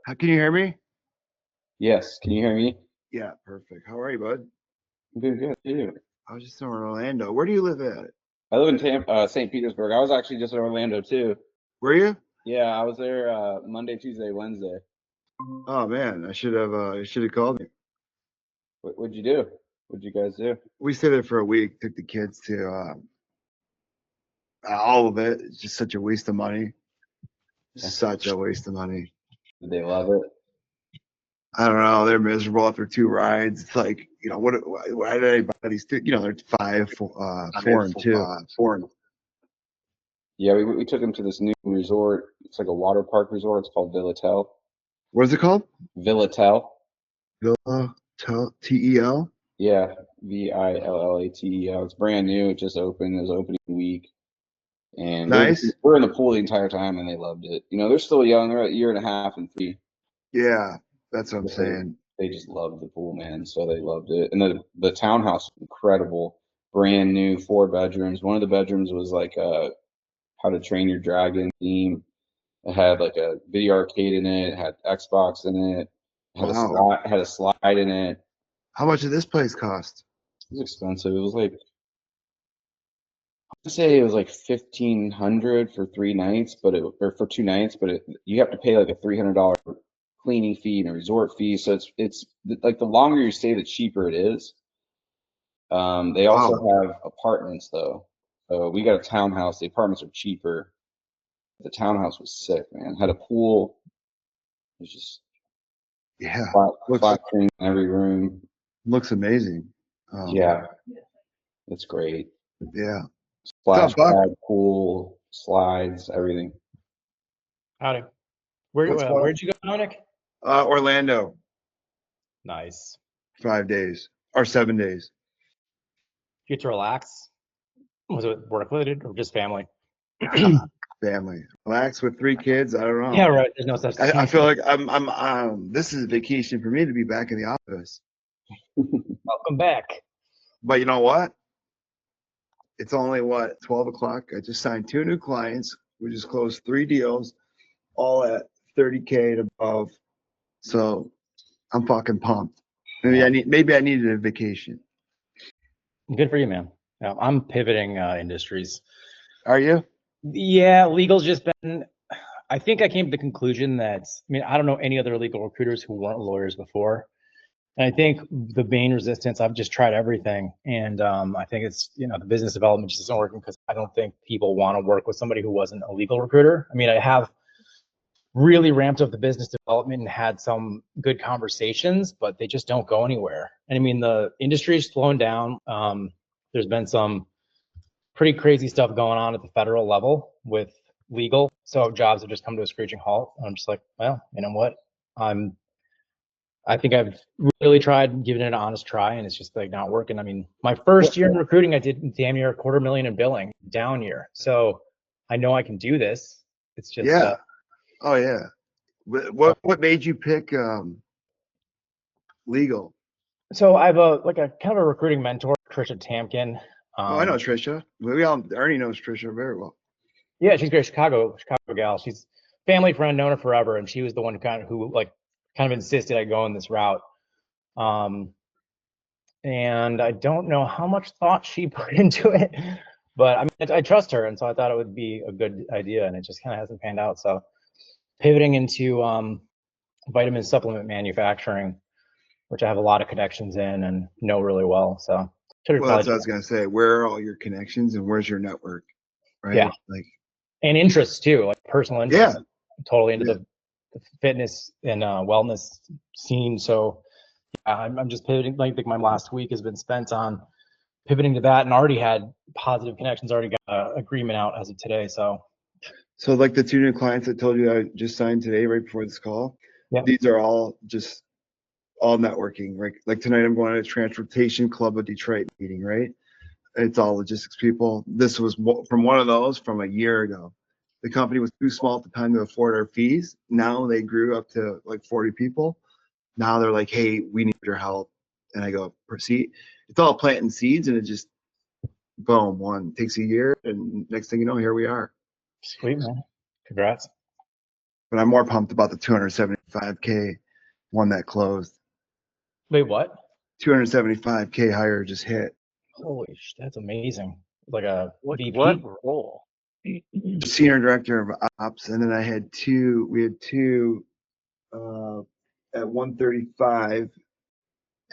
Can you hear me? Yes, can you hear me? Yeah, perfect. How are you, bud? I'm doing good too. I was just in Orlando. Where do you live at? I live in St. Petersburg. I was actually just in Orlando too. Were you? Yeah, I was there Monday, Tuesday, Wednesday. Oh man, I should have called you. What'd you do? What'd you guys do? We stayed there for a week. Took the kids to all of it. It's just such a waste of money. Such a waste of money. Did they love it? I don't know. They're miserable after two rides. It's like, what? Why did I buy these two? They're five, four, and two. Foreign. Yeah, we took them to this new resort. It's like a water park resort. It's called Villatel. What is it called? Villatel. Villa Tel. Yeah, Villatel. It's brand new. It just opened. It was opening week. And Nice. we're in the pool the entire time, and they loved it. They're still young. They're a year and a half and 3. Yeah, that's what I'm But they saying. they just loved the pool, man. So they loved it. And the townhouse was incredible, brand new, 4 bedrooms. One of the bedrooms was like a How to Train Your Dragon theme. It had like a video arcade in it. It had Xbox in it. It had a Wow. slide in it. How much did this place cost? It was expensive. It was like I'd say it was like 1,500 for 3 nights, or for 2 nights, but you have to pay like a $300 cleaning fee and a resort fee. So it's like the longer you stay, the cheaper it is. They also Wow. have apartments though. So we got a townhouse. The apartments are cheaper. The townhouse was sick, man. Had a pool. It was just Yeah. flat, Looks flat screen in every room. looks amazing. Yeah, it's great. Yeah. What's Splash up, Buck? pad, pool, slides, everything. Howdy. What's going Where'd you go, Dominic? Orlando, Nice. 5 days or 7 days. You get to relax. Was it work related or just family? Family. Relax with 3 kids. I don't Yeah, know. right. There's no such I thing. feel like this is a vacation for me to be back in the office. Welcome back. But you know what? It's only 12 o'clock. I just signed 2 new clients. We just closed 3 deals, all at 30K and above. So I'm fucking pumped. Yeah. Maybe I needed a vacation. Good for you, man. Yeah, I'm pivoting industries. Are you? Yeah, legal's just been. I think I came to the conclusion that I don't know any other legal recruiters who weren't lawyers before. And I think the main resistance, I've just tried everything. And I think it's, the business development just isn't working because I don't think people want to work with somebody who wasn't a legal recruiter. I have really ramped up the business development and had some good conversations, but they just don't go anywhere. And the industry is slowing down. There's been some pretty crazy stuff going on at the federal level with legal. So jobs have just come to a screeching halt. I'm just like, well, you know what? I think I've really tried giving it an honest try, and it's just like not working. My first year in recruiting, I did damn near $250,000 in billing, down year. So I know I can do this. It's just Yeah. Oh yeah. What made you pick legal? so I have a kind of a recruiting mentor, Trisha Tamkin. Oh, I know Trisha. Ernie knows Trisha very well. Yeah, she's great, Chicago gal. She's family friend, known her forever, and she was the one who kind of insisted I go in this route. Um, and I don't know how much thought she put into it, but I trust her, and so I thought it would be a good idea, and it just kind of hasn't panned out. So pivoting into vitamin supplement manufacturing, which I have a lot of connections in and know really well. So Well, that's what I was gonna say. Where are all your connections and where's your network? Right? Yeah. And interests too, like personal interests. Yeah. I'm totally into the fitness and wellness scene. So I'm just pivoting. Like my last week has been spent on pivoting to that, and already had positive connections. Already got an agreement out as of today. So like the 2 new clients I told you I just signed today, right before this call. Yeah. These are all networking. Right? Like tonight, I'm going to a Transportation Club of Detroit meeting. Right? It's all logistics people. This was from one of those from a year ago. The company was too small at the time to afford our fees. Now they grew up to like 40 people. Now they're like, hey, we need your help. And I go, proceed. It's all planting seeds, and it just, boom, one takes a year. And next thing you know, here we are. Sweet, man. Congrats. but I'm more pumped about the 275K one that closed. Wait, what? 275K hire just hit. Holy sh, that's amazing. Like a What VP. role? Senior director of ops, and then we had two at 135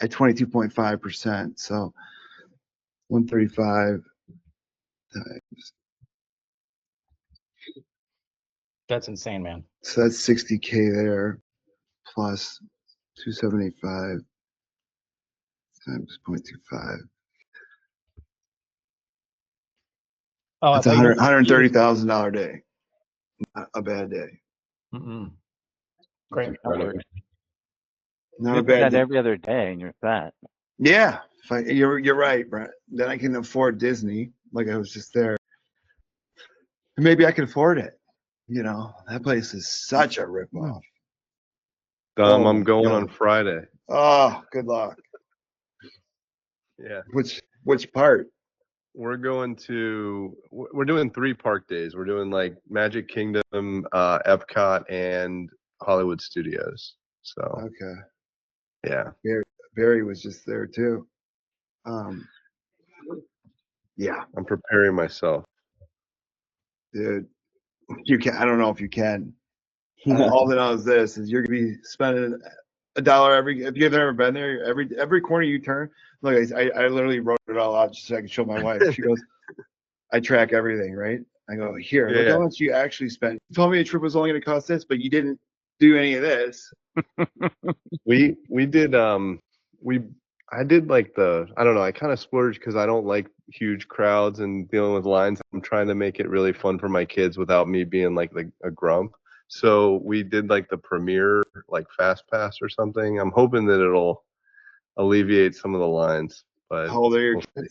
at 22.5%. So 135 times, That's insane, man. so that's 60K there plus 275 times 0.25. Oh, That's I a thought you were- $130,000 day. Not a bad day. Mm-mm. Great. Incredible. Not You a do bad that day. every other day, and you're fat. Yeah, you're right, Brent. Then I can afford Disney, like I was just there. Maybe I can afford it. You know, that place is such a ripoff. Oh I'm my going God. on Friday. Oh, good luck. Yeah. Which part? We're doing 3 park days. We're doing like Magic Kingdom, Epcot, and Hollywood Studios. So Okay. yeah. Barry was just there too. Yeah, I'm preparing myself. dude. You can. I don't know if you can. All I know is this: is you're gonna be spending $1 every. If you've never been there, every corner you turn. Look, I literally wrote it all out just so I can show my wife. She goes, I track everything, right? I go, here, look Yeah. how much you actually spent. You told me a trip was only going to cost this, but you didn't do any of this. We did I did like I don't know, I kind of splurged because I don't like huge crowds and dealing with lines. I'm trying to make it really fun for my kids without me being like a grump. So we did like the premier like fast pass or something. I'm hoping that it'll alleviate some of the lines, but How old are your we'll see.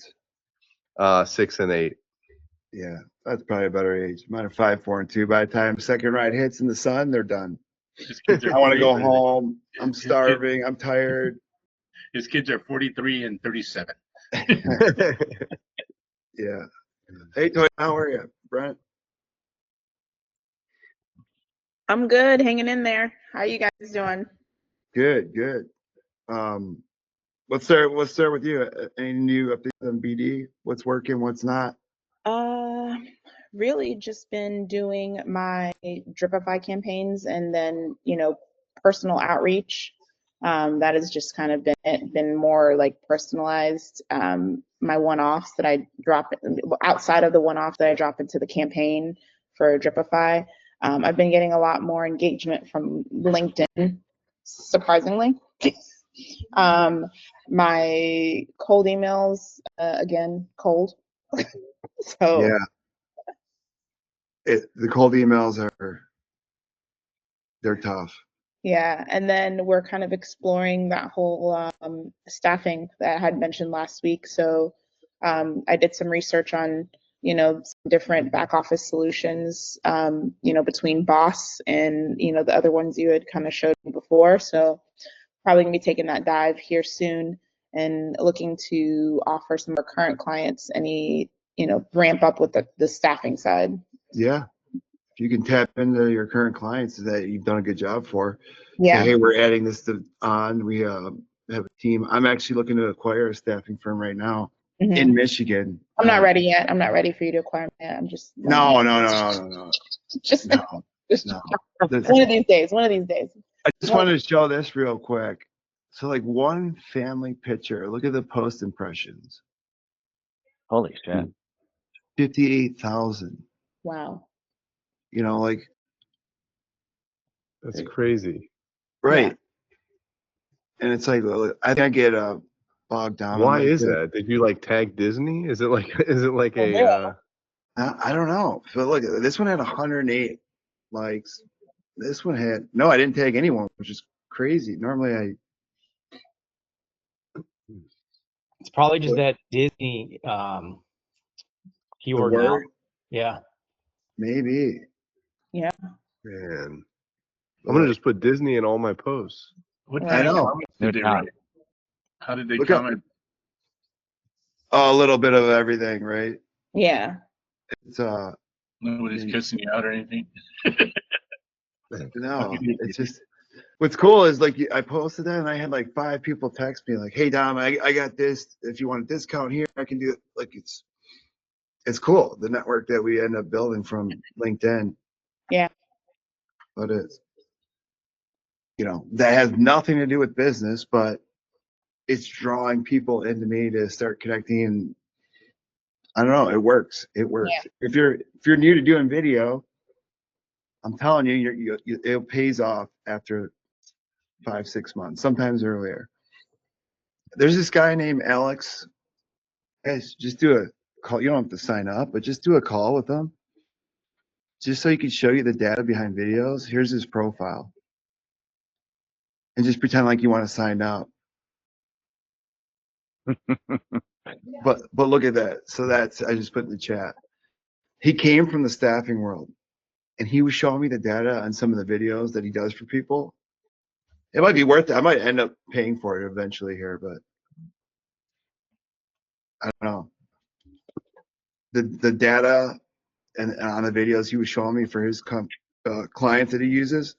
kids? 6 and 8. Yeah, that's probably a better age. Mine are 5, 4, and 2. By the time second ride hits in the sun, they're done. His kids are I want to go 43. home. I'm starving. I'm tired. His kids are 43 and 37. Yeah. Hey, Toy, how are you, Brent? I'm good, hanging in there. How you guys doing? Good, good. What's there with you? Any new updates on BD? What's working? What's not? Really just been doing my Dripify campaigns and then, personal outreach. That has just kind of been more like personalized. My one-offs that I drop outside of the one-off that I drop into the campaign for Dripify. I've been getting a lot more engagement from LinkedIn, surprisingly. My cold emails, again, cold. So Yeah. The cold emails they're tough. yeah, and then we're kind of exploring that whole staffing that I had mentioned last week. So I did some research on, some different back office solutions, between Boss and, the other ones you had kind of showed me before. So probably gonna be taking that dive here soon and looking to offer some of our current clients any, ramp up with the staffing side. Yeah. If you can tap into your current clients that you've done a good job for, Yeah. say, hey, we're adding this on. We have a team. I'm actually looking to acquire a staffing firm right now in Michigan. I'm not ready yet. I'm not ready for you to acquire me yet. I'm just No. just No. just No. one of these days. One of these days. I just wanted to show this real quick. So, like one family picture. Look at the post impressions. Holy shit. 58,000. Wow. Like That's crazy. right. And it's like I think I get bogged down. Why is that? Did you like tag Disney? Is it like a I don't know. But look, this one had 108 likes. This one had no. I didn't tag anyone, which is crazy. Normally, It's probably just that Disney keyword now. word? Yeah. Maybe. Yeah. man. I'm gonna just put Disney in all my posts. What I kind of know. comments New did they town. write? How did they Look up- comment? A little bit of everything, right? Yeah. It's Nobody's cussing you out or anything? No, it's just what's cool is like I posted that and I had like 5 people text me like, "Hey Dom, I got this. If you want a discount here, I can do it." Like it's cool the network that we end up building from LinkedIn. Yeah. But it's that has nothing to do with business, but it's drawing people into me to start connecting. And I don't know, it works. It works. If you're new to doing video, I'm telling you, it pays off after 5-6 months, sometimes earlier. There's this guy named Alex. Guys, just do a call. You don't have to sign up, but just do a call with him, just so he can show you the data behind videos. Here's his profile, and just pretend like you want to sign up. But look at that. So that's I just put in the chat. He came from the staffing world, and he was showing me the data on some of the videos that he does for people. It might be worth it. I might end up paying for it eventually here, but I don't know. The data and on the videos he was showing me for his clients that he uses,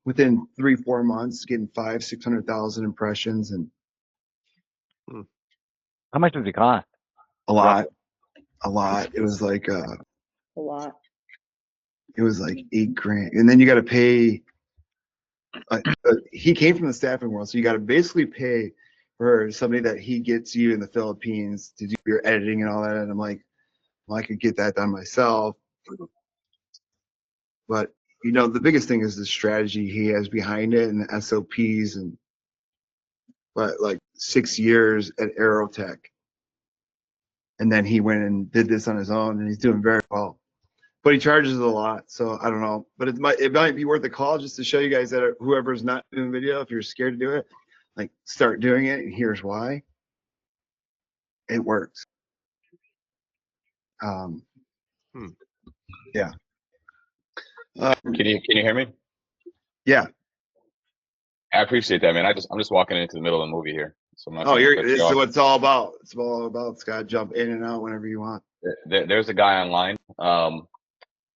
within 3-4 months, getting 500,000-600,000 impressions and How much does it cost? a lot. It was like A lot. it was like $8,000, and then you got to pay. He came from the staffing world, so you got to basically pay for somebody that he gets you in the Philippines to do your editing and all that. And I'm like, well, I could get that done myself, but the biggest thing is the strategy he has behind it and the SOPs but like 6 years at Aerotech, and then he went and did this on his own, and he's doing very well. But he charges a lot, so I don't know. But it might be worth a call just to show you guys that whoever's not doing video, if you're scared to do it, like start doing it, and here's why. It works. Yeah. Can you hear me? Yeah. I appreciate that, man. I'm just walking into the middle of the movie here, so I'm not. Oh, trying to cut this you is off. what it's all about. It's all about Scott. Jump in and out whenever you want. There's a guy online.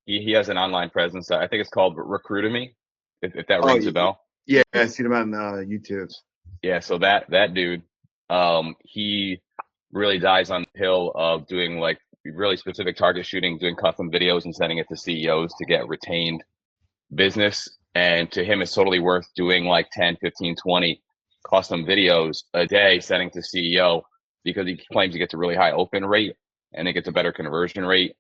He has an online presence. I think it's called Recruitame, if that rings a bell. Yeah, I seen him on YouTube. Yeah, so that dude, he really dies on the hill of doing like really specific target shooting, doing custom videos and sending it to CEOs to get retained business. And to him, it's totally worth doing like 10, 15, 20 custom videos a day, sending to CEO, because he claims he gets a really high open rate and it gets a better conversion rate,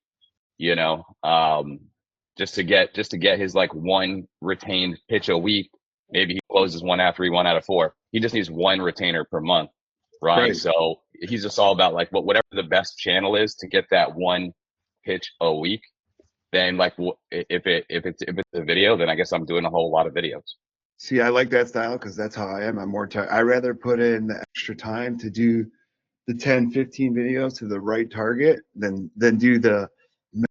just to get his like one retained pitch a week. Maybe he closes one after one out of 4. He just needs one retainer per month, right? So he's just all about like whatever the best channel is to get that one pitch a week. Then like if it's a video, then I guess I'm doing a whole lot of videos. See, I like that style because that's how I am. I'm more tired. I rather put in the extra time to do the 10, 15 videos to the right target than do the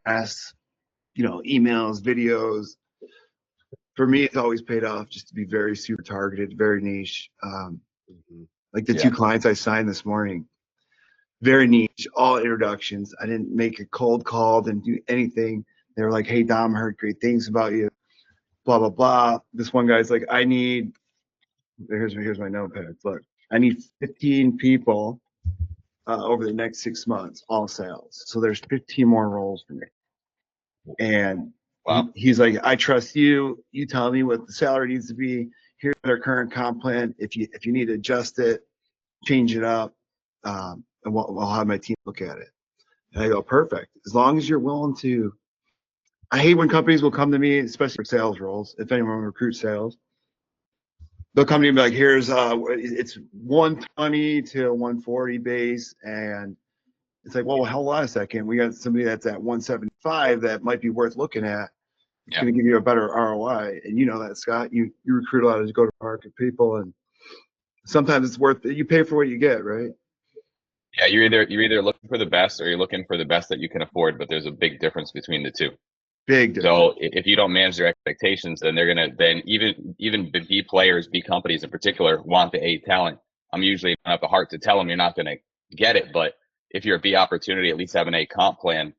mass, emails, videos. For me, it's always paid off just to be very super targeted, very niche. Like the 2 clients I signed this morning, very niche, all introductions. I didn't make a cold call, didn't do anything. They were like, "Hey Dom, I heard great things about you, blah blah blah." This one guy's like, "I need." Here's my notepad. Look, I need 15 people over the next 6 months, all sales. So there's 15 more roles for me. And he's like, "I trust you. You tell me what the salary needs to be. Here's their current comp plan. If you need to adjust it, change it up, and I'll have my team look at it." And I go, "Perfect. As long as you're willing to." I hate when companies will come to me, especially for sales roles. If anyone recruits sales, they'll come to me and be like, "Here's it's 120 to 140 base," and it's like, "Well, hold on a second. We got somebody that's at 175 that might be worth looking at. It's going to give you a better ROI." And you know that, Scott. You recruit a lot of go-to-market people, and sometimes it's worth it. You pay for what you get, right? Yeah, you're either looking for the best or you're looking for the best that you can afford, but there's a big difference between the two. Big difference. So if you don't manage their expectations, then they're gonna even B players, B companies in particular, want the A talent. I'm usually don't have the heart to tell them you're not gonna get it, but if you're a B opportunity, at least have an A comp plan,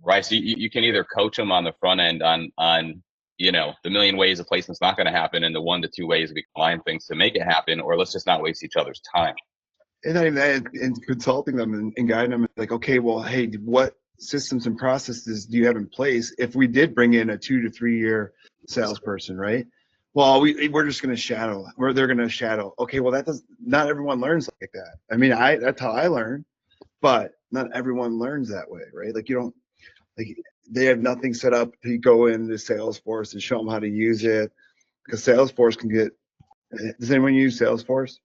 right? So you can either coach them on the front end on you know, the million ways a placement's not going to happen and the 1 to 2 ways we can find things to make it happen, or let's just not waste each other's time. And not even that, and consulting them and guiding them, like, okay, well, hey, what systems and processes do you have in place if we did bring in a 2 to 3 year salesperson, right? Well, we're just going to shadow, or they're going to shadow. Okay, well, not everyone learns like that. I mean, that's how I learn, but not everyone learns that way, right? Like, you don't, like, they have nothing set up to go into Salesforce and show them how to use it, because Salesforce can get, does anyone use Salesforce?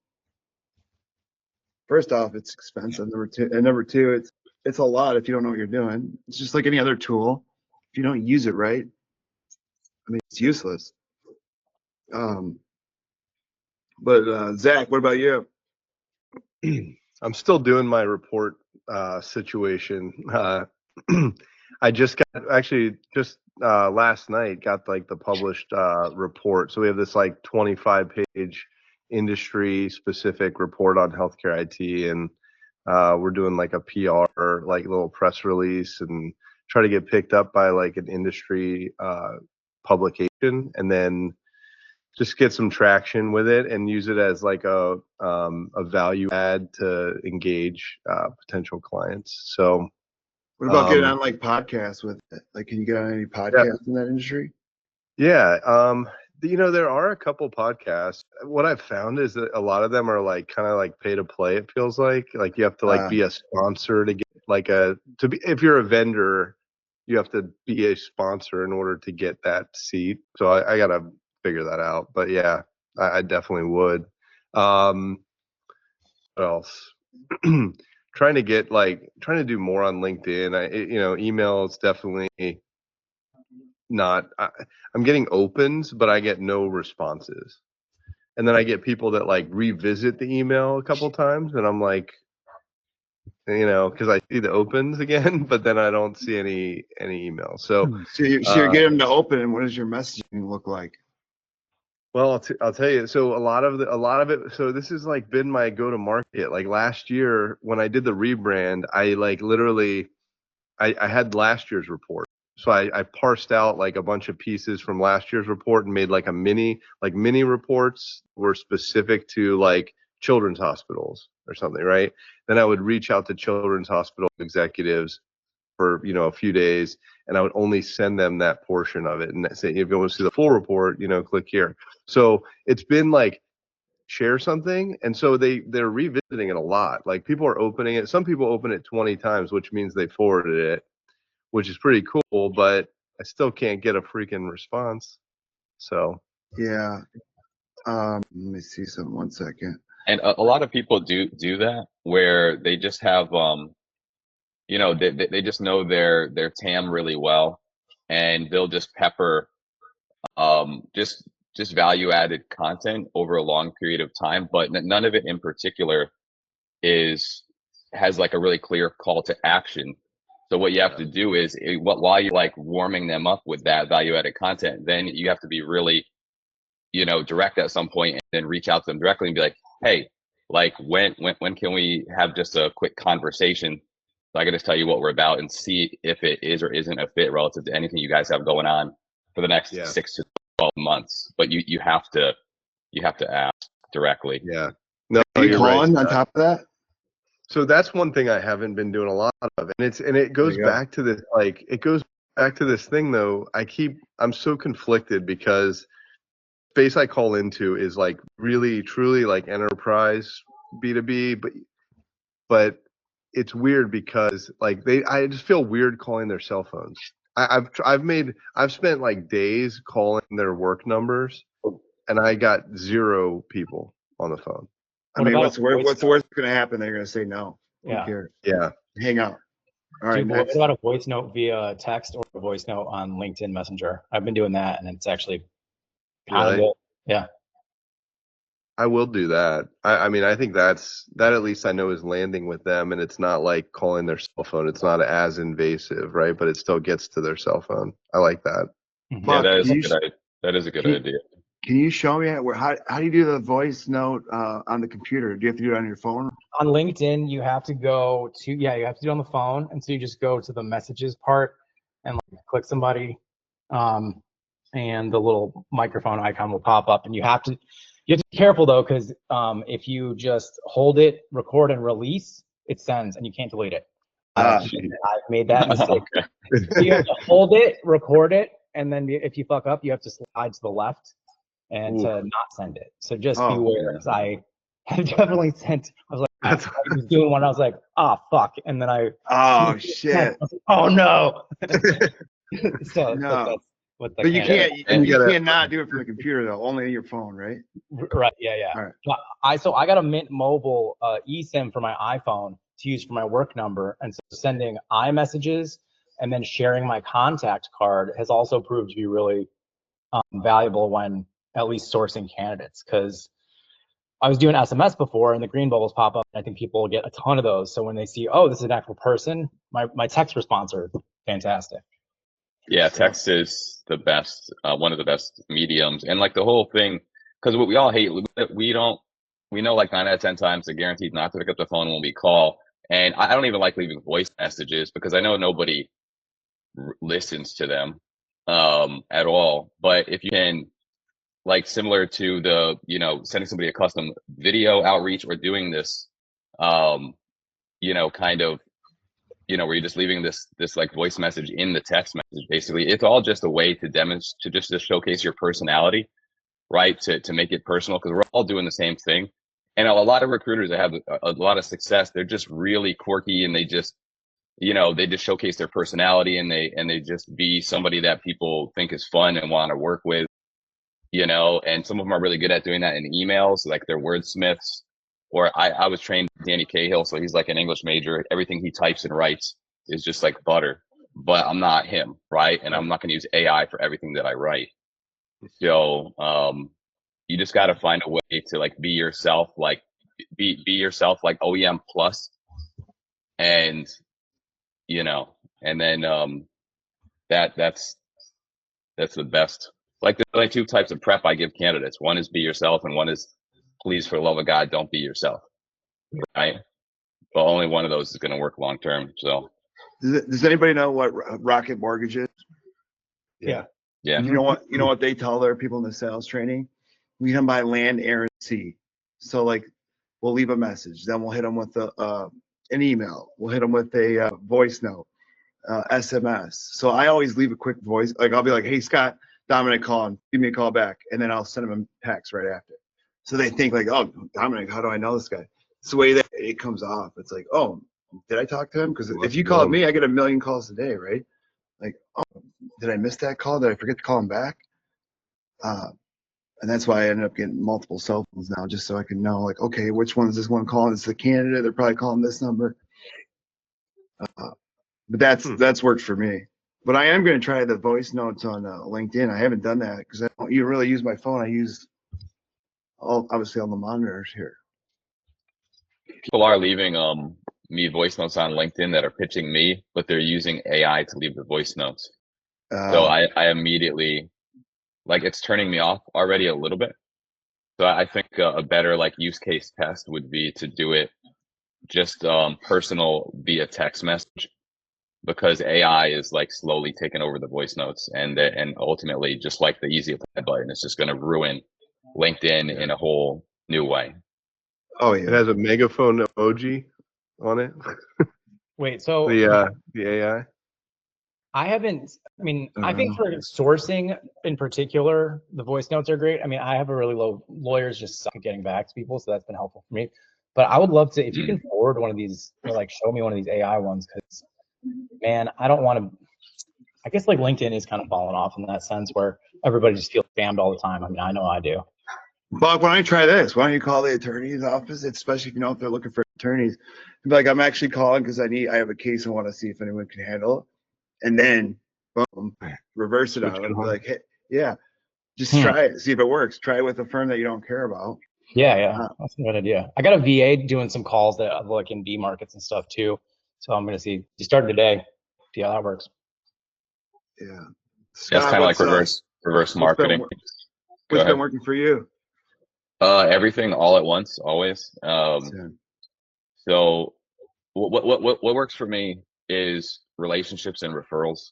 First off, it's expensive. Number two, it's a lot if you don't know what you're doing. It's just like any other tool. If you don't use it right, I mean, it's useless. But Zach, what about you? I'm still doing my report situation. I just got last night got like the published report. So we have this like 25-page industry specific report on healthcare IT, and we're doing like a PR, like little press release, and try to get picked up by like an industry publication, and then just get some traction with it and use it as like a value add to engage potential clients. So What about getting on like podcasts with it? Like, can you get on any podcasts in that industry? yeah, you know, there are a couple podcasts. What I've found is that a lot of them are like kind of like pay to play. It feels like you have to like be a sponsor to get like if you're a vendor, you have to be a sponsor in order to get that seat. So I gotta figure that out. But yeah, I definitely would. What else? trying to do more on LinkedIn. You know, email is definitely not. I'm getting opens, but I get no responses. And then I get people that like revisit the email a couple times, and I'm like, you know, because I see the opens again, but then I don't see any emails. So you get them to open, and what does your messaging look like? Well, I'll tell you. So a lot of it. So this has like been my go to market. Like last year when I did the rebrand, I like literally, I had last year's report. So I parsed out like a bunch of pieces from last year's report and made like mini reports were specific to like children's hospitals or something, right? Then I would reach out to children's hospital executives for, you know, a few days, and I would only send them that portion of it and say, if you want to see the full report, you know, click here. So it's been like share something, and so they're revisiting it a lot. Like people are opening it. Some people open it 20 times, which means they forwarded it, which is pretty cool, but I still can't get a freaking response. So Yeah. Let me see something. 1 second. And a lot of people do that, where they just have you know, they just know their TAM really well, and they'll just pepper just value added content over a long period of time, but none of it in particular has like a really clear call to action. So what you have to do is while you're like warming them up with that value added content, then you have to be really, you know, direct at some point, and then reach out to them directly and be like, hey, like when can we have just a quick conversation so I can just tell you what we're about and see if it is or isn't a fit relative to anything you guys have going on for the next 6 to 12 months. But you have to ask directly. yeah, no, Are you you're calling right. on top of that? So that's one thing I haven't been doing a lot of, and it goes back to this, like it goes back to this thing though. I'm so conflicted because space I call into is like really truly like enterprise B2B, but it's weird because like I just feel weird calling their cell phones. I've spent like days calling their work numbers, and I got 0 people on the phone. I mean, what's the worst going to happen? They're going to say no. Who cares? Yeah. Hang out. All right. Dude, what about a voice note via text or a voice note on LinkedIn Messenger? I've been doing that, and it's actually kind of good. Yeah. I will do that. I mean, I think that at least I know is landing with them, and it's not like calling their cell phone. It's not as invasive, right? But it still gets to their cell phone. I like that. Yeah, that is a good idea. Can you show me how do you do the voice note on the computer? Do you have to do it on your phone? On LinkedIn, you have to go to, you have to do it on the phone. And so you just go to the messages part and like click somebody. and the little microphone icon will pop up, and you have to be careful though, because if you just hold it, record, and release, it sends, and you can't delete it. I've made that mistake. Okay. So you have to hold it, record it, and then if you fuck up, you have to slide to the left and to not send it. So just beware, because I have definitely sent. I was like, I was doing one. I was like, fuck, and then oh shit. I was like, oh no. So No. But you cannot do it from the computer though, only your phone, right? Right. Yeah. All right. So I got a Mint Mobile eSIM for my iPhone to use for my work number, and so sending iMessages and then sharing my contact card has also proved to be really valuable when at least sourcing candidates, because I was doing SMS before and the green bubbles pop up. I think people get a ton of those. So when they see, oh, this is an actual person, my text response are fantastic. Yeah, text is the best, one of the best mediums. And like the whole thing, because what we all hate, we know like 9 out of 10 times they're guaranteed not to pick up the phone when we call. And I don't even like leaving voice messages because I know nobody listens to them at all. But if you can, like similar to the, sending somebody a custom video outreach or doing this, kind of, where you're just leaving this like voice message in the text message, basically, it's all just a way to demonstrate, to showcase your personality, right? To make it personal, because we're all doing the same thing. And a lot of recruiters that have a lot of success, they're just really quirky, and they just, they just showcase their personality, and they just be somebody that people think is fun and want to work with, and some of them are really good at doing that in emails, like they're wordsmiths. Or I was trained Danny Cahill, so he's like an English major. Everything he types and writes is just like butter, but I'm not him, right? And I'm not going to use AI for everything that I write. So you just got to find a way to like be yourself, like be yourself, like OEM plus, and and then that's the best. Like there's only 2 types of prep I give candidates. One is be yourself, and one is please, for the love of God, don't be yourself, right? But only one of those is going to work long term. So, does anybody know what Rocket Mortgage is? Yeah. You know what they tell their people in the sales training? We come by land, air, and sea. So like, we'll leave a message, then we'll hit them with an email. We'll hit them with a voice note, SMS. So I always leave a quick voice. Like I'll be like, hey Scott, Dominic calling, give me a call back, and then I'll send them a text right after. So they think like, oh, Dominic, how do I know this guy? It's the way that it comes off. It's like, oh, did I talk to him? Because if you call me, I get 1 million calls a day, right? Like, oh, did I miss that call? Did I forget to call him back? And that's why I ended up getting multiple cell phones now, just so I can know, like, okay, which one is this one calling? It's the candidate. They're probably calling this number. But that's worked for me. But I am going to try the voice notes on LinkedIn. I haven't done that because I don't even really use my phone. I use obviously all the monitors here. people are leaving me voice notes on LinkedIn that are pitching me, but they're using AI to leave the voice notes. So I immediately, like, it's turning me off already a little bit. So I think a better like use case test would be to do it just personal via text message, because AI is like slowly taking over the voice notes, and ultimately, just like the easy apply button, it's just going to ruin LinkedIn in a whole new way. Oh yeah, It has a megaphone emoji on it. Wait, so the AI. I think for sourcing in particular, the voice notes are great. I mean, I have a really low, lawyers just suck at getting back to people, so that's been helpful for me. But I would love to, if you can forward one of these, or like show me one of these AI ones, because man, I don't want to, I guess like LinkedIn is kind of falling off in that sense where everybody just feels spammed all the time. I mean, I know I do. Buck, why don't you try this? Why don't you call the attorney's office, especially if you know if they're looking for attorneys? Be like, I'm actually calling because I have a case and want to see if anyone can handle it. And then, boom, reverse it on them. Be like, hey, yeah, just try it. See if it works. Try it with a firm that you don't care about. Yeah, that's a good idea. I got a VA doing some calls that like in B markets and stuff too. So I'm going to see. You started today. See how that works. Yeah. Scott, that's kind of like reverse marketing. What's been working for you? Everything all at once, always. So what works for me is relationships and referrals.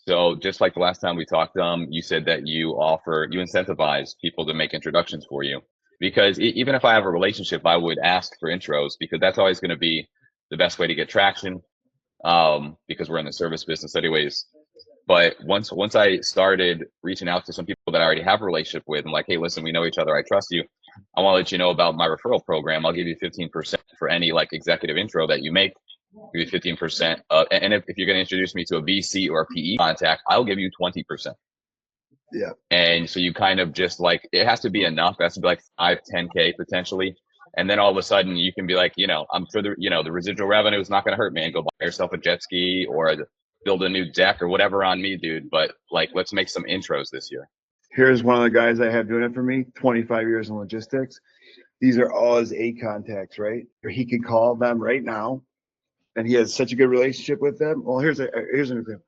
So just like the last time we talked, you said that you incentivize people to make introductions for you. Because even if I have a relationship, I would ask for intros because that's always going to be the best way to get traction. Because we're in the service business anyways. But once I started reaching out to some people that I already have a relationship with, I'm like, hey, listen, we know each other. I trust you. I want to let you know about my referral program. I'll give you 15% for any like executive intro that you make. Give you 15%. And if you're going to introduce me to a VC or a PE contact, I'll give you 20%. Yeah. And so you kind of just like, it has to be enough. It has to be like 10K potentially. And then all of a sudden you can be like, I'm sure the residual revenue is not going to hurt, man. Go buy yourself a jet ski or build a new deck or whatever on me, dude. But like, let's make some intros this year. Here's one of the guys I have doing it for me, 25 years in logistics. These are all his A contacts, right? Or he could call them right now. And he has such a good relationship with them. Well, here's an example.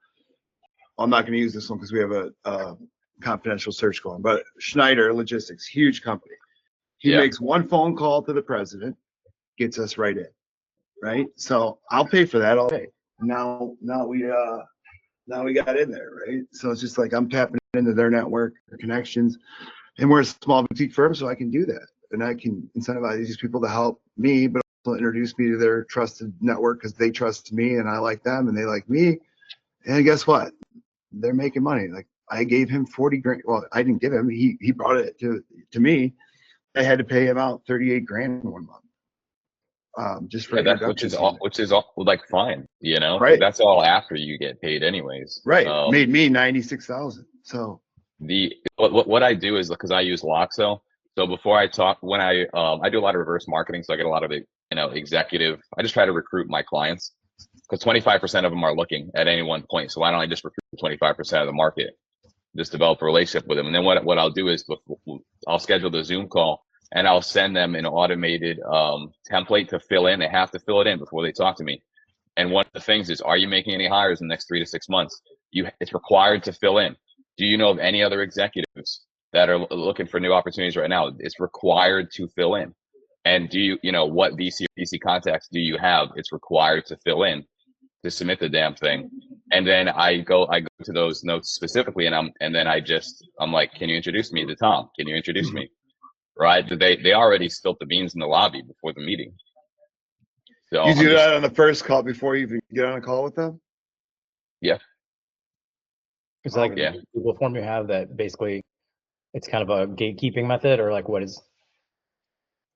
I'm not going to use this one because we have a confidential search going, but Schneider Logistics, huge company. He makes one phone call to the president, gets us right in, right? So I'll pay for that all day. Now we got in there, right? So it's just like I'm tapping into their network, their connections, and we're a small boutique firm, so I can do that, and I can incentivize these people to help me, but also introduce me to their trusted network because they trust me and I like them and they like me. And guess what? They're making money. Like I gave him 40 grand. Well, I didn't give him. He brought it to me. I had to pay him out 38 grand in 1 month. Just for which is all like fine, right? That's all after you get paid anyways. Right. Made me 96,000. So what I do is because I use Loxo. So before I talk, when I do a lot of reverse marketing, so I get a lot of executive. I just try to recruit my clients because 25% of them are looking at any one point. So why don't I just recruit 25% of the market? Just develop a relationship with them, and then what I'll do is I'll schedule the Zoom call and I'll send them an automated template to fill in. They have to fill it in before they talk to me. And one of the things is, are you making any hires in the next 3 to 6 months? It's required to fill in. Do you know of any other executives that are looking for new opportunities right now? It's required to fill in. And do you what VC contacts do you have? It's required to fill in to submit the damn thing. And then I go to those notes specifically, and I'm like, can you introduce me to Tom? Can you introduce me? Right? They already spilt the beans in the lobby before the meeting. So you do that on the first call before you even get on a call with them? Yeah. It's like Google form you have that basically it's kind of a gatekeeping method, or like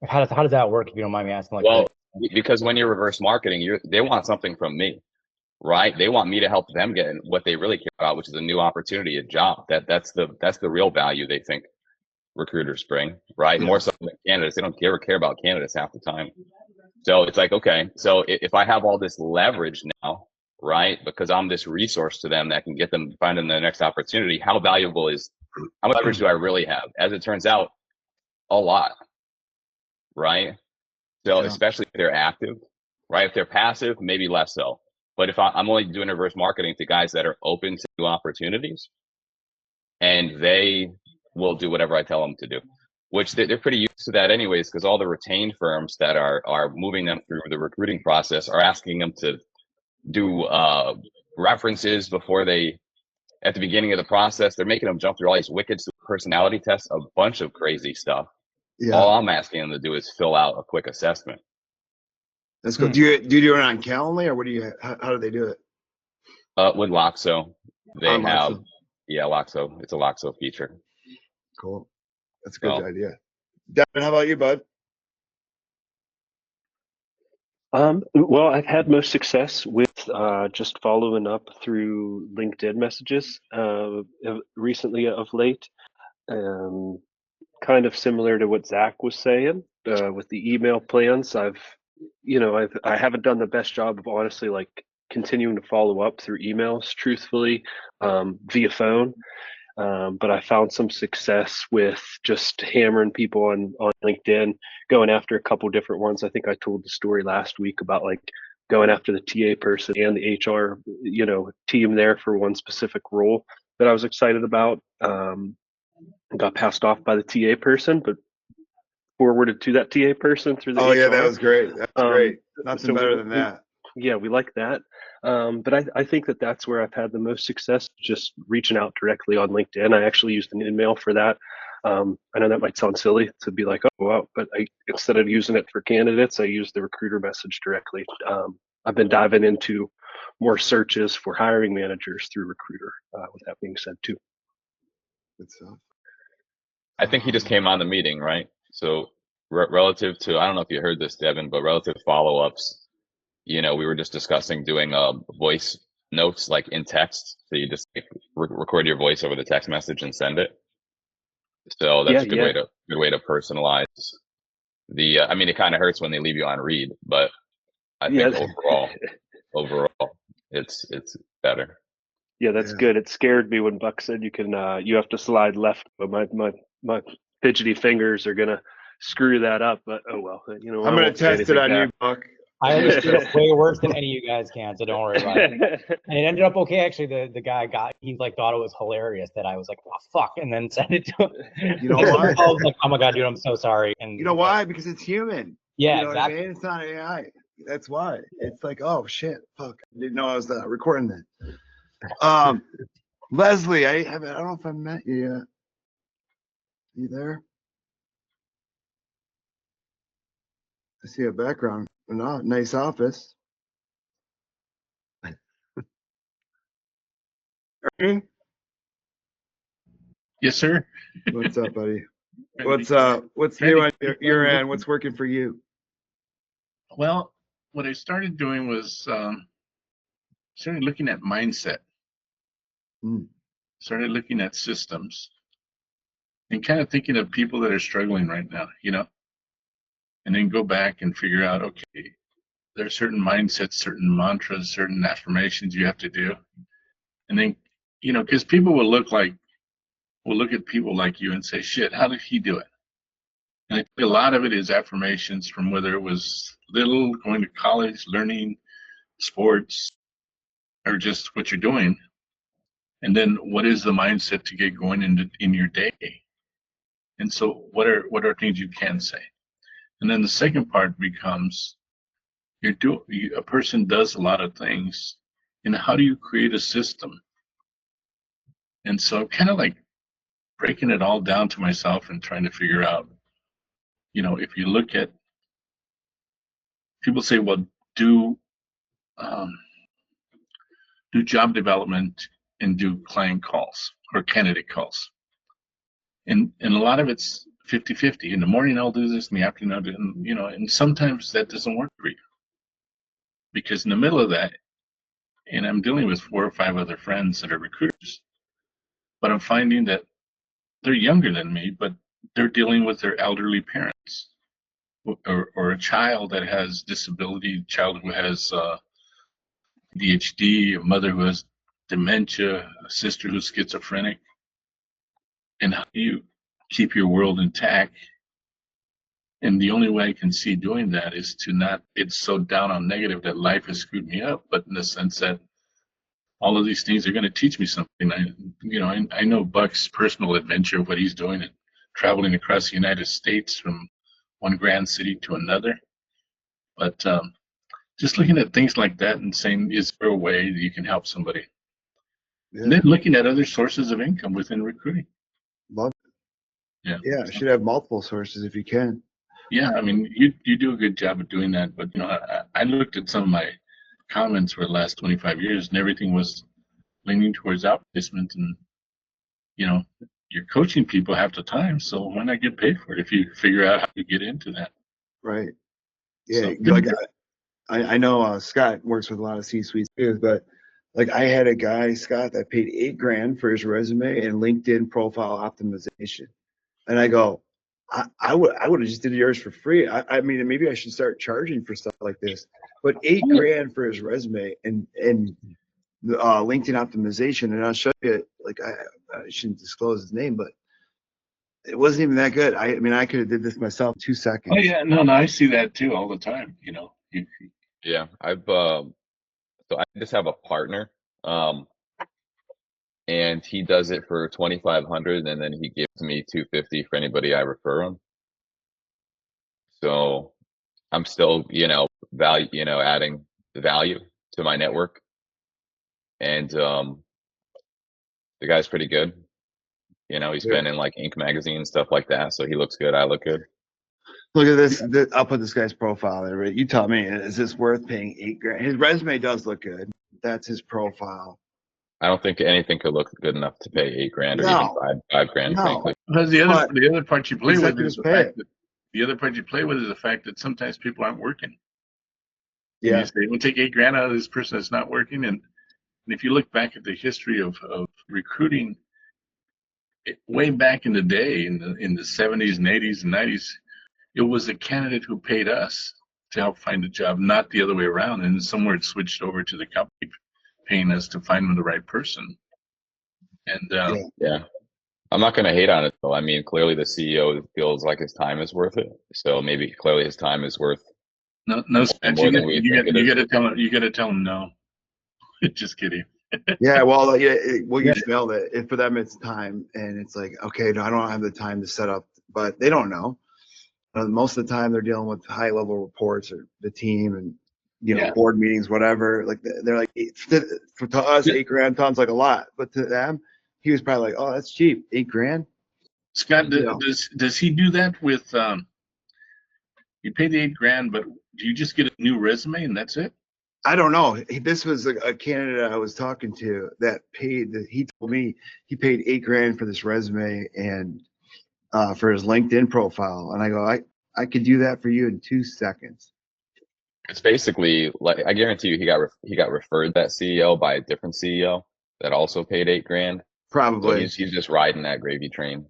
how does that work, if you don't mind me asking? Like, because when you're reverse marketing, they want something from me, right? They want me to help them get what they really care about, which is a new opportunity, a job. That's the real value they think recruiters bring, right? Yeah. More so than candidates. They don't care about candidates half the time. So it's like, okay, so if I have all this leverage now, right, because I'm this resource to them that can get them finding their next opportunity, how much leverage do I really have? As it turns out, a lot, right? So especially if they're active, right? If they're passive, maybe less so. But if I'm only doing reverse marketing to guys that are open to new opportunities, and they will do whatever I tell them to do, which they're pretty used to that anyways, because all the retained firms that are moving them through the recruiting process are asking them to do references at the beginning of the process. They're making them jump through all these wicked personality tests, a bunch of crazy stuff. Yeah. All I'm asking them to do is fill out a quick assessment. That's cool. Do you do it on Calendly, or how do they do it? With Loxo, they have Loxo. Yeah, Loxo. It's a Loxo feature. Cool. That's a good idea. Devin, how about you, bud? Well, I've had most success with just following up through LinkedIn messages recently of late. Kind of similar to what Zach was saying with the email plans. I haven't done the best job of honestly like continuing to follow up through emails, truthfully, via phone. But I found some success with just hammering people on LinkedIn, going after a couple different ones. I think I told the story last week about like going after the TA person and the HR, team there for one specific role that I was excited about. Got passed off by the TA person, but forwarded to that TA person through the HR. Yeah, that was great. That's great. Nothing better than that. Yeah, we like that. But I think that that's where I've had the most success, just reaching out directly on LinkedIn. I actually used an email for that. I know that might sound silly to be like, oh, wow, but instead of using it for candidates, I use the recruiter message directly. I've been diving into more searches for hiring managers through recruiter, with that being said too. Good stuff. I think he just came on the meeting, right? So relative to, I don't know if you heard this, Devin, but relative follow-ups, we were just discussing doing voice notes like in text. So you just record your voice over the text message and send it. So that's a good way to personalize the. I mean, it kind of hurts when they leave you on read, but I think overall, it's better. Yeah, that's good. It scared me when Buck said you have to slide left, but my fidgety fingers are gonna screw that up. But oh well, I'm gonna test it on you, Buck. I understood it way worse than any of you guys can, so don't worry about it. And it ended up okay. Actually, the guy he thought it was hilarious that I was like, oh fuck, and then sent it to him. You know why? I was like, oh my god, dude, I'm so sorry. And you know why? Because it's human. Yeah, you know exactly. what I mean? It's not AI. That's why. It's like, oh shit, fuck. I didn't know I was recording that. Leslie, I don't know if I met you yet. You there? I see a background. No, nice office. Ernie? Yes, sir. What's up, buddy? What's new on your end? What's working for you? Well, what I started doing was started looking at mindset, started looking at systems, and kind of thinking of people that are struggling right now, and then go back and figure out, okay, there are certain mindsets, certain mantras, certain affirmations you have to do. And then, because people will look at people like you and say, shit, how did he do it? And I think a lot of it is affirmations from whether it was little, going to college, learning, sports, or just what you're doing. And then what is the mindset to get going in your day? And so what are things you can say? And then the second part becomes a person does a lot of things, and how do you create a system? And so kind of like breaking it all down to myself and trying to figure out, if you look at people say, well, do job development and do client calls or candidate calls. And a lot of it's 50-50. In the morning, I'll do this. In the afternoon, I'll do it. And sometimes that doesn't work for you. Because in the middle of that, and I'm dealing with 4 or 5 other friends that are recruiters, but I'm finding that they're younger than me, but they're dealing with their elderly parents or a child that has disability, a child who has ADHD, a mother who has dementia, a sister who's schizophrenic. And how do you keep your world intact? And the only way I can see doing that is to not get so down on negative that life has screwed me up, but in the sense that all of these things are going to teach me something. I know Buck's personal adventure of what he's doing and traveling across the United States from one grand city to another. But just looking at things like that and saying, is there a way that you can help somebody? Yeah. And then looking at other sources of income within recruiting. Love it. Yeah. Yeah, should have multiple sources if you can. Yeah, I mean, you do a good job of doing that. But, I looked at some of my comments for the last 25 years and everything was leaning towards outplacement. And, you're coaching people half the time. So why not get paid for it if you figure out how to get into that? Right. Yeah. So, like I know Scott works with a lot of C-suites too, but like I had a guy, Scott, that paid $8,000 for his resume and LinkedIn profile optimization. And I go, I would have just did yours for free. I mean, maybe I should start charging for stuff like this. But $8,000 for his resume and LinkedIn optimization, and I'll show you. Like I shouldn't disclose his name, but it wasn't even that good. I mean, I could have did this myself in 2 seconds. Oh yeah, no, I see that too all the time. Yeah, so I just have a partner, and he does it for 2,500, and then he gives me 250 for anybody I refer him. So I'm still, adding the value to my network. and the guy's pretty good. You know, he's Yeah. been in like Inc. magazine and stuff like that, so he looks good. I look good. Look at this. I'll put this guy's profile there. Right? You tell me, is this worth paying $8,000? His resume does look good. That's his profile. I don't think anything could look good enough to pay $8,000 or even No. five grand, No. frankly. Because But the other part you play with is executives the pay fact it. that the other part you play with is the fact that sometimes people aren't working. And Yeah. you say, we'll take $8,000 out of this person that's not working. And if you look back at the history of recruiting, way back in the day, in the 70s and 80s and 90s, it was the candidate who paid us to help find a job, not the other way around. And somewhere it switched over to the company paying us to find them the right person. And Yeah. I'm not going to hate on it though. I mean, clearly the CEO feels like his time is worth it. So maybe clearly his time is worth no, Spence, more than we think it is. you got to tell them no. Just kidding. Yeah. Well, you nailed it. For them, it's time, and it's like, okay, no, I don't have the time to set up, but they don't know. Most of the time, they're dealing with high-level reports or the team, and board meetings, whatever. Like they're like, to us, $8,000 sounds like a lot, but to them, he was probably like, oh, that's cheap, $8,000. Scott, does he do that with? You pay the $8,000, but do you just get a new resume and that's it? I don't know. This was a candidate I was talking to that paid. He told me he paid $8,000 for this resume and for his LinkedIn profile, and I go, I could do that for you in 2 seconds. It's basically like, I guarantee you he got referred that CEO by a different CEO that also paid $8,000. Probably. So he's just riding that gravy train.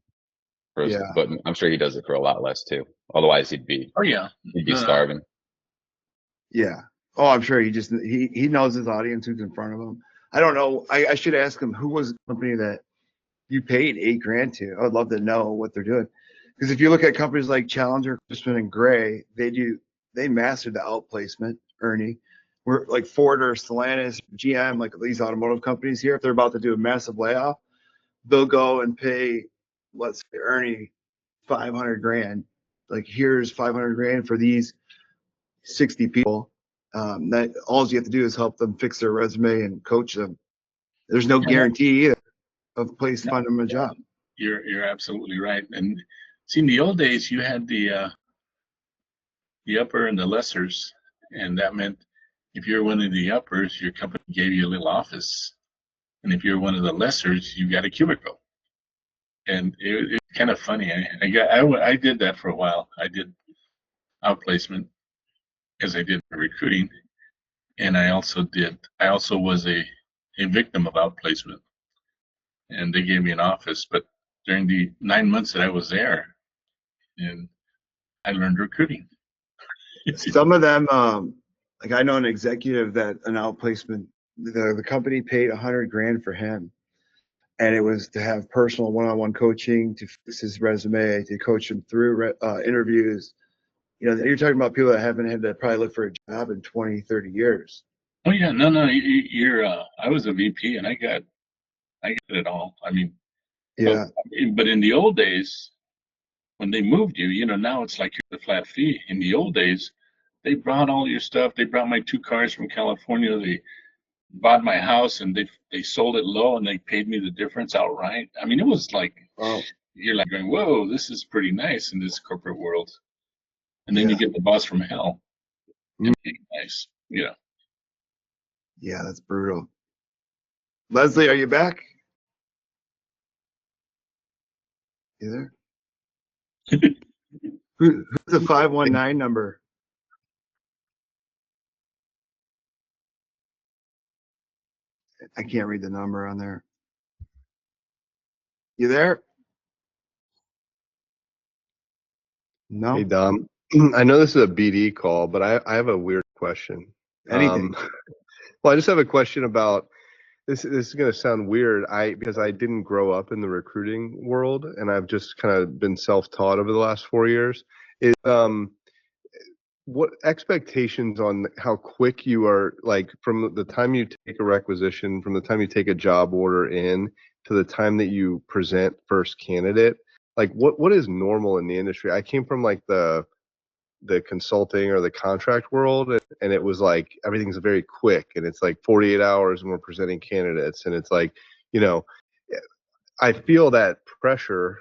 Yeah. But I'm sure he does it for a lot less too. Otherwise he'd be starving. Yeah. Oh, I'm sure he knows his audience, who's in front of him. I don't know. I should ask him, who was the company that you paid $8,000 to? I would love to know what they're doing. Because if you look at companies like Challenger, Christman, and Gray, they mastered the outplacement, Ernie. We're like Ford or Stellantis, GM, like these automotive companies here, if they're about to do a massive layoff, they'll go and pay, let's say, Ernie $500,000. Like, here's $500,000 for these 60 people. That all you have to do is help them fix their resume and coach them. There's no guarantee either of place finding them a job. You're absolutely right. And see, in the old days, you had the upper and the lessers, and that meant if you're one of the uppers, your company gave you a little office, and if you're one of the lessers, you got a cubicle. And it's kind of funny. I did that for a while. I did outplacement as I did for recruiting, and I also was a victim of outplacement, and they gave me an office. But during the 9 months that I was there, and I learned recruiting. Some of them, like I know an executive that an outplacement, the company paid $100,000 for him, and it was to have personal one-on-one coaching, to fix his resume, to coach him through interviews. You're talking about people that haven't had to probably look for a job in 20, 30 years. Oh yeah, no, you're. I was a VP, and I got it all. I mean, Yeah. But in the old days, when they moved you, now it's like you're the flat fee. In the old days, they brought all your stuff. They brought my 2 cars from California. They bought my house, and they sold it low, and they paid me the difference outright. I mean, it was like, you're like going, whoa, this is pretty nice in this corporate world. And then you get the boss from hell. And nice, Yeah, that's brutal. Leslie, are you back? You there? Who's the 519 number? I can't read the number on there. You there? No. Hey, Dom. I know this is a BD call, but I have a weird question. Anything. Well, I just have a question about this. This is going to sound weird. Because I didn't grow up in the recruiting world, and I've just kind of been self-taught over the last 4 years. What expectations on how quick you are, like from the time you take a requisition, from the time you take a job order in to the time that you present first candidate, like what is normal in the industry? I came from like the the consulting or the contract world, and it was like everything's very quick, and it's like 48 hours and we're presenting candidates, and it's like, you know, I feel that pressure,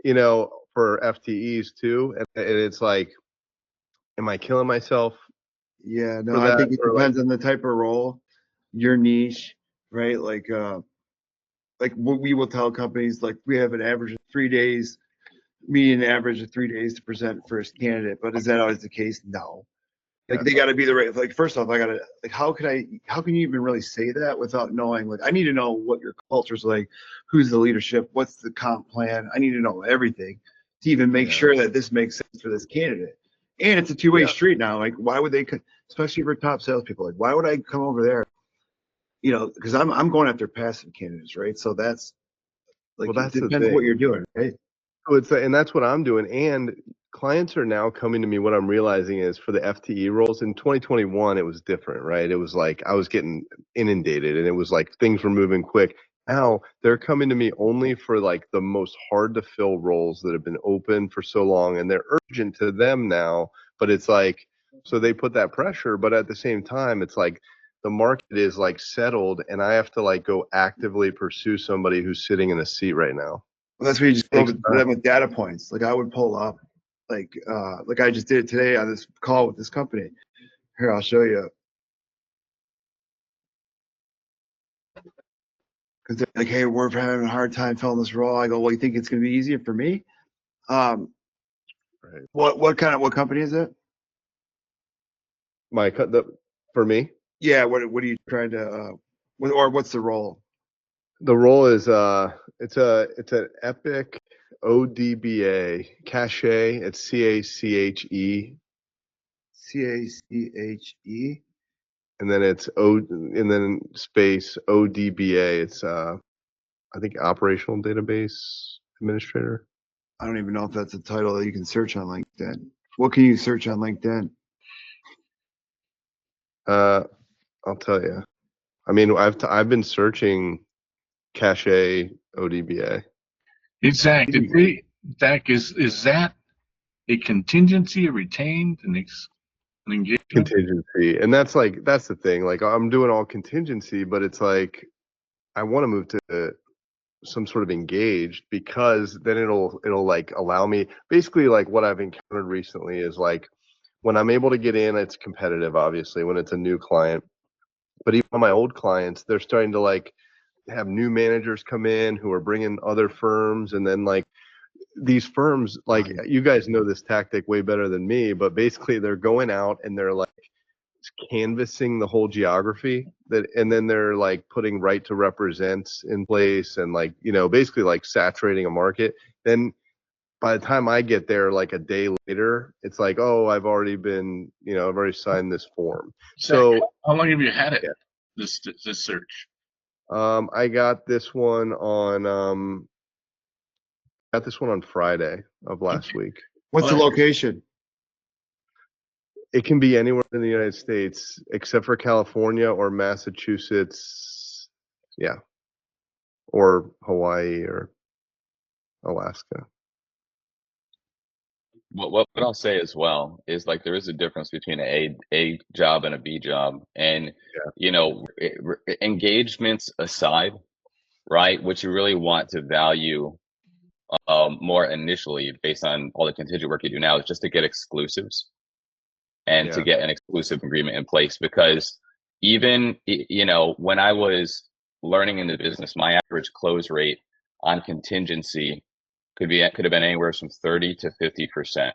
you know, for FTEs too, and it's like, am I killing myself Yeah, no, for I that? think it Or like, depends on the type of role, your niche, right? Like what we will tell companies, like we have an average of 3 days, median average of 3 days to present first candidate, but is that always the case? No. Like yeah, they got to be the right. Like first off, I gotta like how can you even really say that without knowing? Like I need to know what your culture's like, who's the leadership, what's the comp plan. I need to know everything to even make Yeah. sure that this makes sense for this candidate. And it's a two-way Yeah. street now. Like why would they, especially for top salespeople, like why would I come over there? You know, because I'm going after passive candidates, right? So that's like well, it that's the depends what thing. you're doing, right? So and that's what I'm doing. And clients are now coming to me. What I'm realizing is for the FTE roles in 2021, it was different, right? It was like I was getting inundated, and it was like things were moving quick. Now they're coming to me only for like the most hard to fill roles that have been open for so long, and they're urgent to them now. But it's like, so they put that pressure, but at the same time, it's like the market is like settled, and I have to like go actively pursue somebody who's sitting in a seat right now. Well, that's where you just go Takes with time. them with data points. Like I would pull up, like I just did today on this call with this company. Here, I'll show you. Because they're like, hey, we're having a hard time filling this role. I go, well, you think it's going to be easier for me? Right. What company is it? For me, Yeah, what are you trying to or what's the role? the role is it's an Epic ODBA cache. It's CACHE, CACHE. and then it's and then space ODBA. It's I think operational database administrator. I don't even know if that's a title that you can search on LinkedIn. What can you search on LinkedIn? I'll tell you. I mean, I've been searching cache ODBA. Hey, Zach, Zach, is that a contingency, a retained, an engagement? Contingency, and that's the thing. Like I'm doing all contingency, but it's like I want to move to some sort of engaged, because then it'll like allow me, basically like what I've encountered recently is like when I'm able to get in, it's competitive obviously when it's a new client, but even on my old clients, they're starting to like have new managers come in who are bringing other firms, and then like these firms, like you guys know this tactic way better than me, but basically they're going out and they're like canvassing the whole geography, and then they're like putting right to represents in place, and like, you know, basically like saturating a market. Then by the time I get there, like a day later, it's like, oh, I've already signed this form. So how long have you had it? Yeah. This search. I got this one on Friday of last week. What's the location? It can be anywhere in the United States except for California or Massachusetts. Yeah. Or Hawaii or Alaska. What I'll say as well is like there is a difference between a job and a B job, and Yeah. you know, engagements aside, right? What you really want to value more initially, based on all the contingent work you do now, is just to get exclusives and to Yeah. get an exclusive agreement in place. Because even you know, when I was learning in the business, my average close rate on contingency could have been anywhere from 30 to 50%.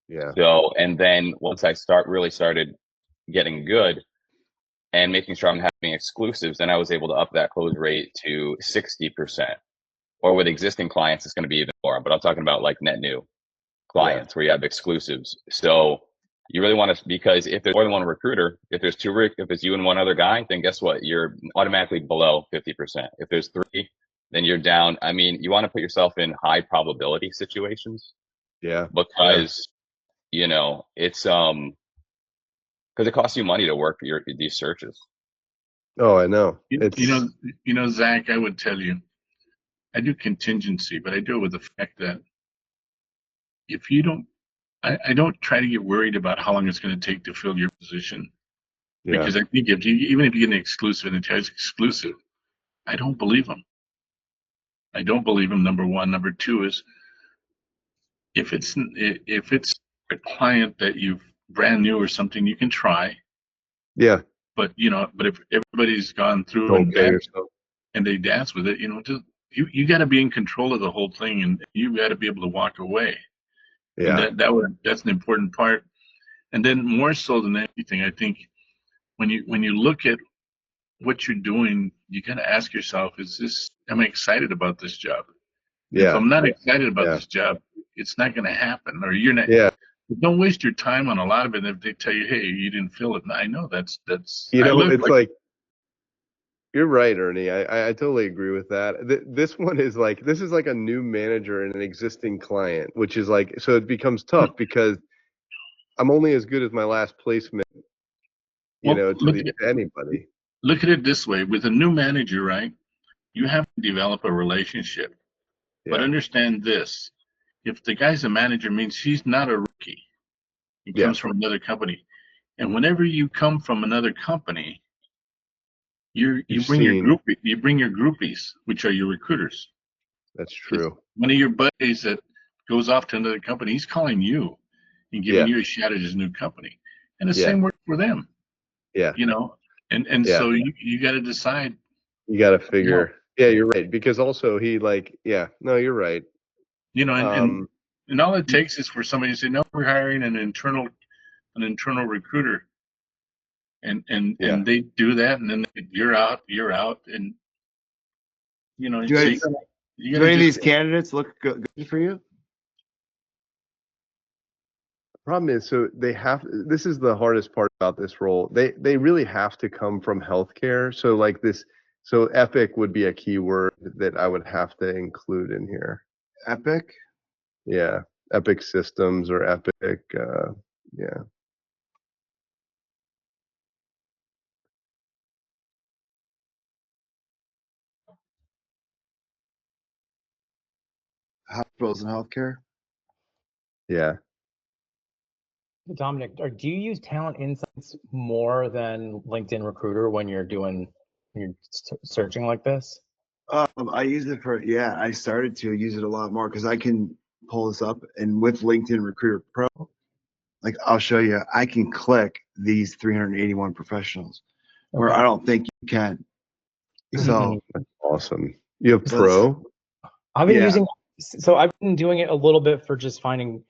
Yeah. So, and then once I started getting good and making sure I'm having exclusives, then I was able to up that close rate to 60%. Or with existing clients, it's going to be even more. But I'm talking about like net new clients where you have exclusives. So you really want to, because if there's more than one recruiter, if it's you and one other guy, then guess what? You're automatically below 50%. If there's three, then you're down. I mean, you want to put yourself in high probability situations. Yeah. Because you know, it's because it costs you money to work these searches. Oh, I know. You know, Zach, I would tell you, I do contingency, but I do it with the fact that if you don't I don't try to get worried about how long it's going to take to fill your position. Yeah. Because I think even if you get an exclusive and it tells exclusive, I don't believe them. I don't believe them. Number one. Number two is if it's a client that you've brand new or something, you can try. Yeah. But but if everybody's gone through Don't pay yourself. and they dance with it, you got to be in control of the whole thing, and you got to be able to walk away. And Yeah. that's an important part. And then more so than anything, I think when you look at what you're doing, you got to ask yourself, am I excited about this job? If Yeah. I'm not excited about Yeah. this job, it's not going to happen, or you're not. Yeah. Don't waste your time on a lot of it if they tell you, hey, you didn't feel it. And I know that's. You I know, look it's like you're right, Ernie. I totally agree with that. This one is like, this is like a new manager and an existing client, which is like, so it becomes tough because I'm only as good as my last placement, well, to anybody. look at it this way: with a new manager, right? You have to develop a relationship. But Yeah. understand this: if the guy's a manager, means he's not a rookie. He Yeah. comes from another company, and whenever you come from another company, you You've bring your seen. groupies, which are your recruiters. That's 'Cause true. one of your buddies that goes off to another company, he's calling you and giving Yeah. you a shot at his new company, and the Yeah. same works for them. Yeah. And Yeah. so you got to decide. You got to figure. Yeah, you're right. Because also no, you're right. And all it takes is for somebody to say, no, we're hiring an internal recruiter, Yeah. and they do that, and then you're out, and Do, so any, you do got to any of these just. candidates look good for you? Problem is, so this is the hardest part about this role. They really have to come from healthcare. So like so Epic would be a keyword that I would have to include in here. Epic? Yeah. Epic Systems or Epic. Yeah. Hospitals and healthcare? Yeah. Dominic, do you use Talent Insights more than LinkedIn Recruiter when you're searching like this? I use it I started to use it a lot more because I can pull this up, and with LinkedIn Recruiter Pro, like I'll show you, I can click these 381 professionals where Okay. I don't think you can. So That's awesome. You have Pro? I've been I've been doing it a little bit for just finding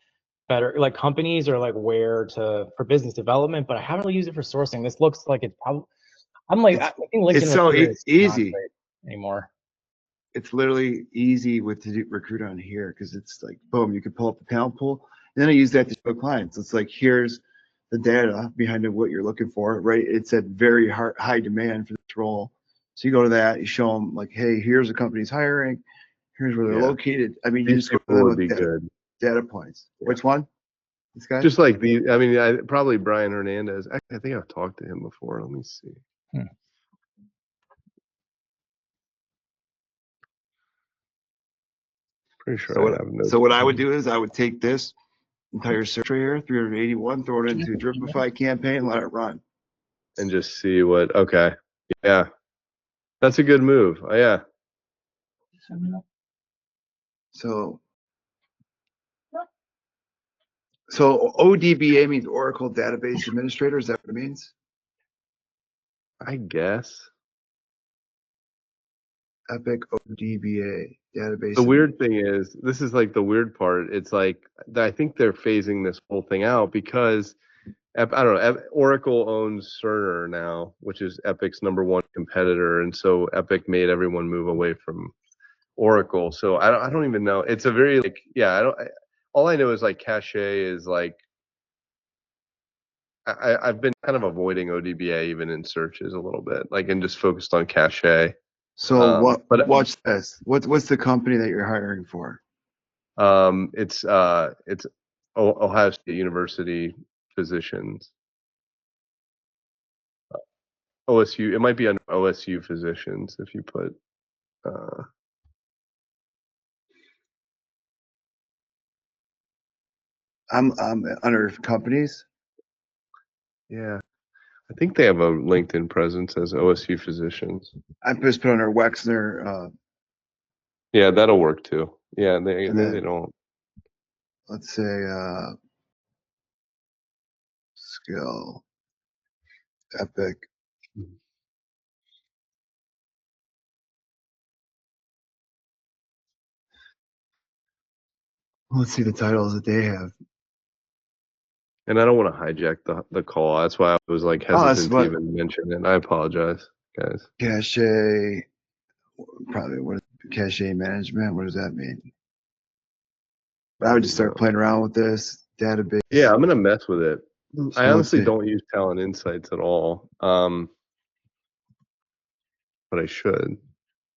better like companies or like for business development, but I haven't really used it for sourcing. This looks like it's probably, I think LinkedIn it's so Recruiter is not easy. great anymore. It's literally easy to do recruit on here because it's like, boom, you can pull up the talent pool. And then I use that to show clients. It's like, here's the data behind what you're looking for, right? It's at very high demand for this role. So you go to that, you show them like, hey, here's the company's hiring. Here's where they're located. I mean, you just go to them would be with good. data points. Yeah. Which one? This guy? Just like probably Brian Hernandez. I think I've talked to him before. Let me see. Pretty sure I have notes. So what I would do is I would take this entire search right here, 381, throw it into Dripify campaign, and let it run. And just see what, okay. Yeah. That's a good move. Oh, yeah. So ODBA means Oracle Database Administrator. Is that what it means? I guess. Epic ODBA database. The weird thing is, this is like the weird part. It's like, I think they're phasing this whole thing out because, I don't know, Oracle owns Cerner now, which is Epic's #1 competitor. And so Epic made everyone move away from Oracle. So I don't even know. It's a very all I know is like Cache is like, I've been kind of avoiding ODBA even in searches a little bit, like, and just focused on Cache. So watch this. What's the company that you're hiring for? It's Ohio State University Physicians. OSU. It might be under OSU Physicians if you put. I'm under companies. Yeah. I think they have a LinkedIn presence as OSU Physicians. I just put under Wexner, Yeah, that'll work too. Yeah, they and then don't. let's say skill Epic. Let's see the titles that they have. And I don't want to hijack the call. That's why I was like Oh, that's hesitant to what even mention it. I apologize, guys. cache. Probably what is cache management? What does that mean? But I would just start playing around with this database. Yeah, I'm gonna mess with it. So I let's honestly see. don't use Talent Insights at all. But I should.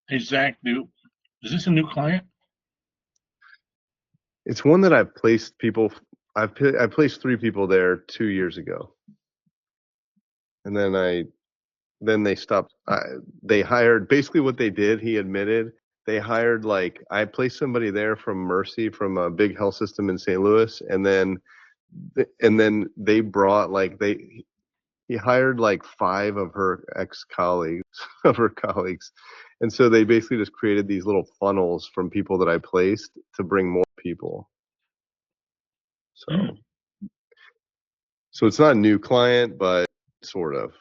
Hey, Zach, is this a new client? It's one that I've placed people. I placed 3 people there 2 years ago, and then they stopped. They hired basically what they did. He admitted they hired like I placed somebody there from Mercy from a big health system in St. Louis, and then they brought like he hired like 5 of her ex-colleagues of her colleagues, and so they basically just created these little funnels from people that I placed to bring more people. So it's not a new client, but sort of.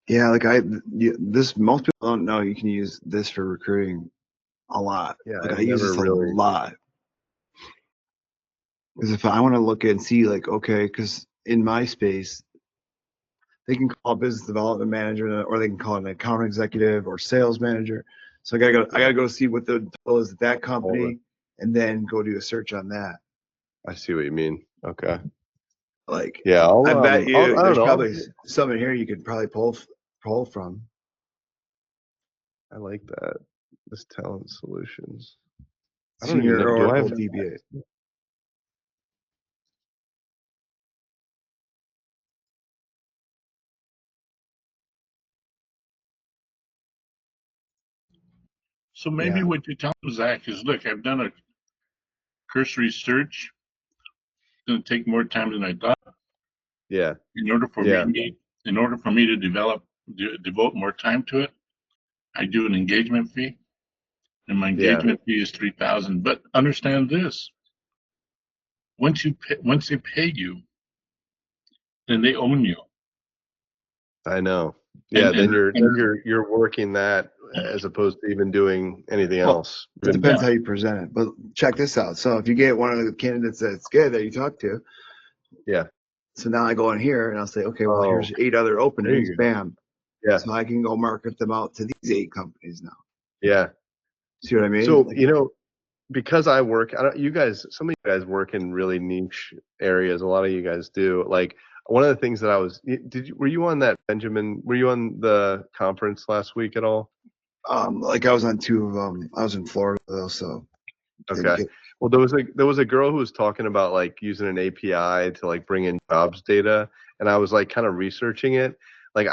Yeah, like this most people don't know you can use this for recruiting a lot. Yeah, Like I've I use never this a really. lot. Because if I want to look and see like, okay, because in my space, they can call a business development manager or they can call it an account executive or sales manager. So I gotta go see what the title is at that company and then go do a search on that. I see what you mean. Okay. Like, Yeah, I bet I you don't there's know. probably some in here you could probably pull from. I like that. This Talent Solutions. I don't even Senior know. Do I Oracle have? DBA. So maybe Yeah. what you tell Zach is, look, I've done a cursory search. It's going to take more time than I thought. Yeah. In order for me to devote more time to it, I do an engagement fee, and my engagement fee is $3,000. But understand this: once they pay you, then they own you. I know. Yeah. And Then you're working that as opposed to even doing anything Well, else. it depends how you present it. But check this out. So if you get one of the candidates that's good that you talk to, Yeah. so now I go in here and I'll say, okay, well, here's 8 other openings. There you go. Bam. Yeah. So I can go market them out to these 8 companies now. Yeah. See what I mean? So Like, because I work, you guys, some of you guys work in really niche areas. A lot of you guys do. Like one of the things that were you on that were you on the conference last week at all? like I was on 2 of them. I was in Florida though, so Okay. Well, there was a girl who was talking about like using an API to like bring in jobs data, and I was like kind of researching it. Like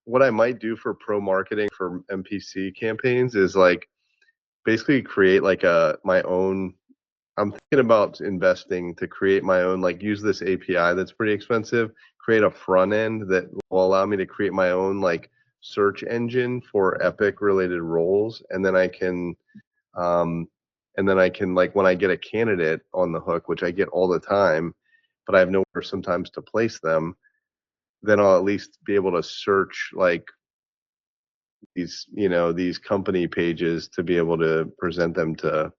what I might do for pro marketing for MPC campaigns is like basically create like my own. I'm thinking about investing to create my own, like use this API that's pretty expensive, create a front end that will allow me to create my own like search engine for Epic related roles, and then I can like when I get a candidate on the hook, which I get all the time, but I have nowhere sometimes to place them, then I'll at least be able to search like these company pages to be able to present them to.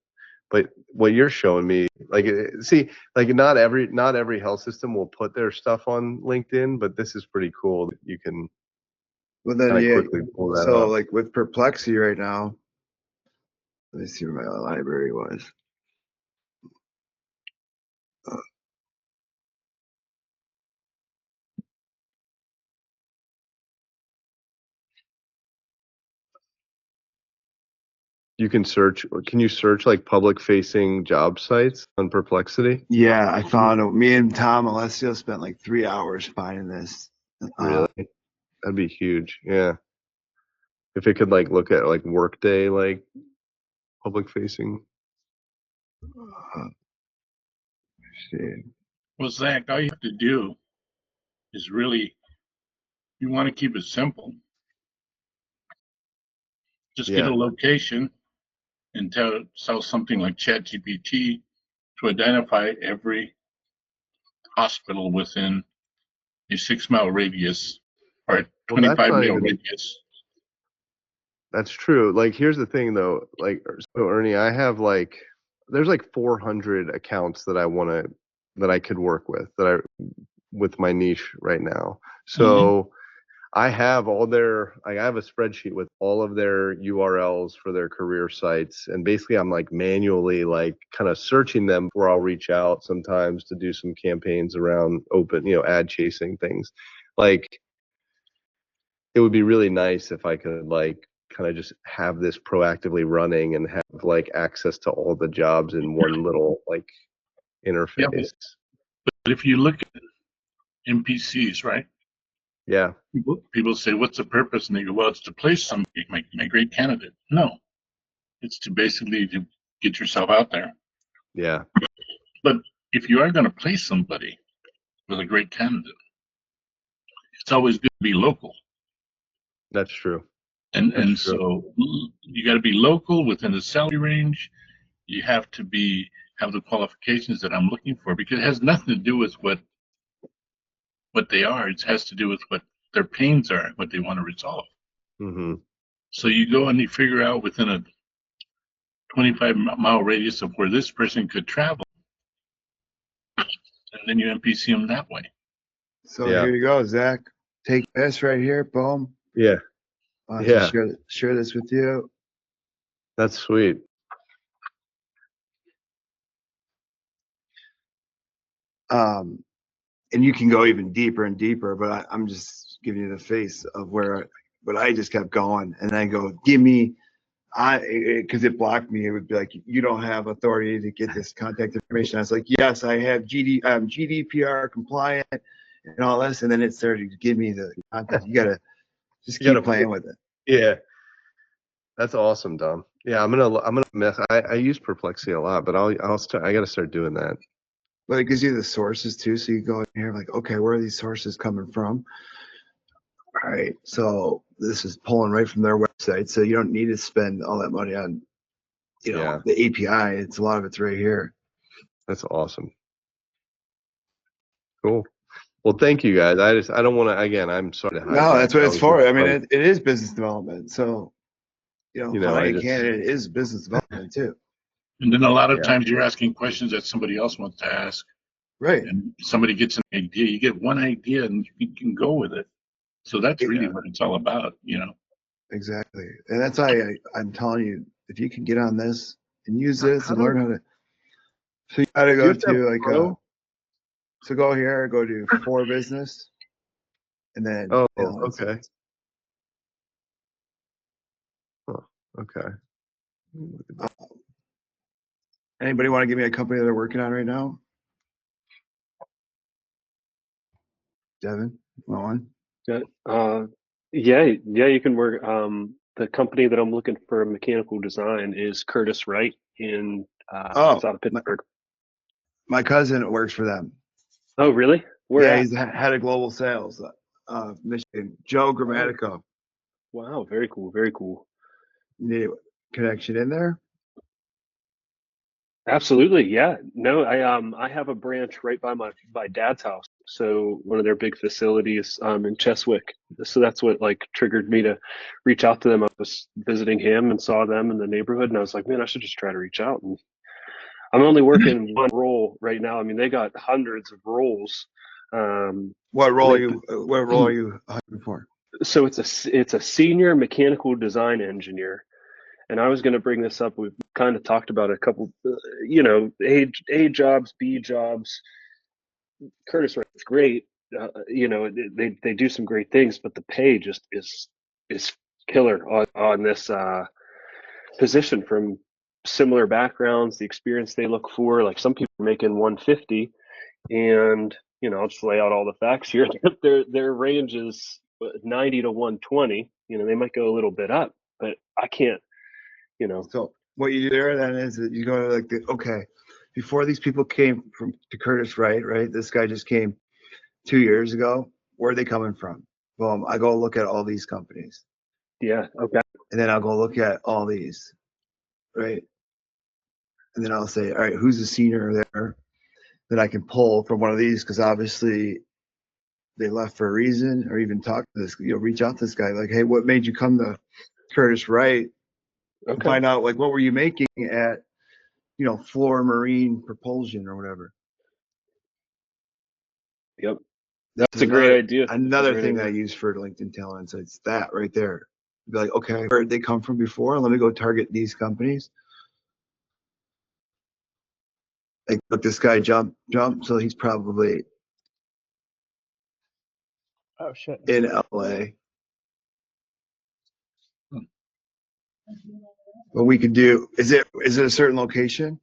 But what you're showing me, like, see, like not every health system will put their stuff on LinkedIn, but this is pretty cool that you can Well, then, kind of yeah. quickly pull that So, up. like with Perplexity right now, let me see where my library was. You can search, or can you search like public facing job sites on Perplexity? Yeah, I found me and Tom Alessio spent like 3 hours finding this. Really? That'd be huge. Yeah. If it could like look at like Workday, like public facing. See. Well, Zach, all you have to do is really, you want to keep it simple. Just get Yeah. a location and tell something like ChatGPT to identify every hospital within a 6 mile radius or a Well, that's 25 not mile even. radius. That's true. Like, here's the thing though. Like, so Ernie, I have like, there's like 400 accounts that I could work with with my niche right now. So I have I have a spreadsheet with all of their URLs for their career sites. And basically I'm like manually like kind of searching them where I'll reach out sometimes to do some campaigns around open, ad chasing things. Like, it would be really nice if I could like kind of just have this proactively running and have like access to all the jobs in one little like Yeah, interface. but if you look at NPCs, right? Yeah. People say, what's the purpose? And they go, well, it's to place somebody, my great candidate. No, it's to basically to get yourself out there. Yeah. But if you are going to place somebody with a great candidate, it's always good to be local. That's true. And That's true. so you got to be local within the salary range. You have to have the qualifications that I'm looking for, because it has nothing to do with what they are. It has to do with what their pains are, what they want to resolve. Mm-hmm. So you go and you figure out within a 25-mile radius of where this person could travel, and then you NPC them that way. So Yeah. here you go, Zach. Take this right here. Boom. Yeah. I'll Yeah. just share this with you. That's sweet. And you can go even deeper and deeper, but I'm just giving you the face of but I just kept going, and I go, give me, because it blocked me. It would be like, you don't have authority to get this contact information. I was like, yes, I have I'm GDPR compliant and all this, and then it started to give me the contact. You gotta just keep playing with it. Yeah. That's awesome, Dom. Yeah, I'm gonna mess. I use Perplexity a lot, but I gotta start doing that. But it gives you the sources too, so you go in here like, okay, where are these sources coming from? All right, so this is pulling right from their website, so you don't need to spend all that money on, Yeah. the API. It's a lot of it's right here. That's awesome. Cool. Well, thank you guys. I don't want to. Again, I'm sorry to hijack. No, that's what I it's was for. just I mean, like, it is business development. So, finding a candidate is business development too. And then a lot of Yeah. times you're asking questions that somebody else wants to ask, Right. and somebody gets an idea. You get one idea and you can go with it. So that's really what it's all about, Exactly. And that's why I'm telling you, if you can get on this and use this and learn how to, so you gotta go to like, so go here, go to For Business, and then. Oh, okay. Oh, okay. Anybody want to give me a company that they're working on right now? Devin, want one? Yeah, you can work. The company that I'm looking for mechanical design is Curtis Wright it's out of Pittsburgh. My cousin works for them. Oh, really? Where Yeah, at? he's the head of global sales, Michigan. Joe Grammatico. Wow, very cool, very cool. You need a connection in there? Absolutely, yeah. No, I have a branch right by my dad's house. So one of their big facilities in Cheswick. So that's what like triggered me to reach out to them. I was visiting him and saw them in the neighborhood, and I was like, man, I should just try to reach out. And I'm only working one role right now. I mean, they got hundreds of roles. What role are you hiring for? So it's a senior mechanical design engineer. And I was going to bring this up. We've kind of talked about a couple, A jobs, B jobs. Curtis Wright's great. They do some great things, but the pay just is killer on this position from similar backgrounds, the experience they look for. Like some people are making 150, and I'll just lay out all the facts here. Their range is 90 to 120. They might go a little bit up, but I can't. So what you do there then is that you go to like okay, before these people came to Curtis Wright, right? This guy just came 2 years ago. Where are they coming from? Boom. I go look at all these companies. Yeah. Okay. And then I'll go look at all these, right? And then I'll say, all right, who's the senior there that I can pull from one of these? Because obviously they left for a reason, or even talk to this, reach out to this guy, like, hey, what made you come to Curtis Wright? And Okay. find out, like, what were you making at, Floor Marine Propulsion or whatever. Yep. That's a great idea. Another Great thing that I idea. use for LinkedIn Talent Insights, that right there. Be like, okay, where did they come from before? Let me go target these companies. Like, look, this guy jump, so he's probably Oh shit. in LA. What we could do, is it a certain location?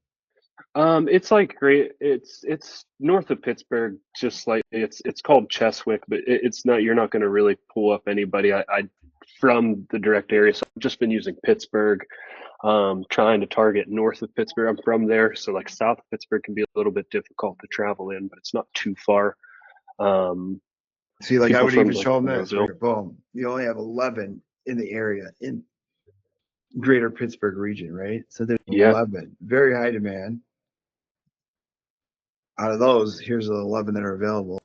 It's like great. It's north of Pittsburgh, just like it's called Cheswick, but it's not. You're not going to really pull up anybody. I from the direct area, so I've just been using Pittsburgh. Trying to target north of Pittsburgh. I'm from there, so like south of Pittsburgh can be a little bit difficult to travel in, but it's not too far. See, like, I People would from even show them this. Monroeville. Right? Boom. You only have 11 in the area, in greater Pittsburgh region, right? So there's Yeah. 11. Very high demand. Out of those, here's the 11 that are available.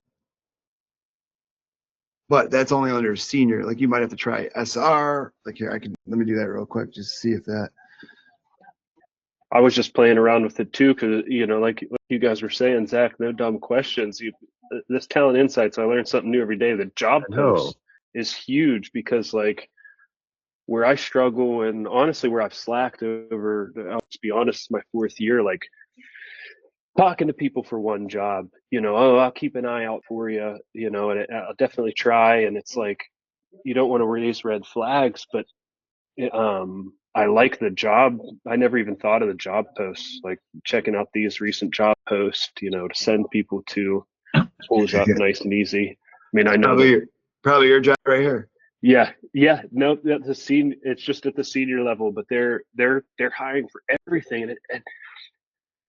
But that's only under senior. Like, you might have to try SR. Like, here, let me do that real quick, just to see if that. I was just playing around with it too, because like you guys were saying, Zach, no dumb questions. This Talent Insights, I learned something new every day. The job post is huge, because like where I struggle, and honestly where I've slacked over, I'll just be honest, my 4th year, like talking to people for one job, oh, I'll keep an eye out for you, and I'll definitely try. And it's like, you don't want to raise red flags, but I like the job. I never even thought of the job posts, like checking out these recent job posts, to send people to, pulls up nice and easy. I mean, I know probably your job right here. Yeah. No, it's just at the senior level, but they're hiring for everything. And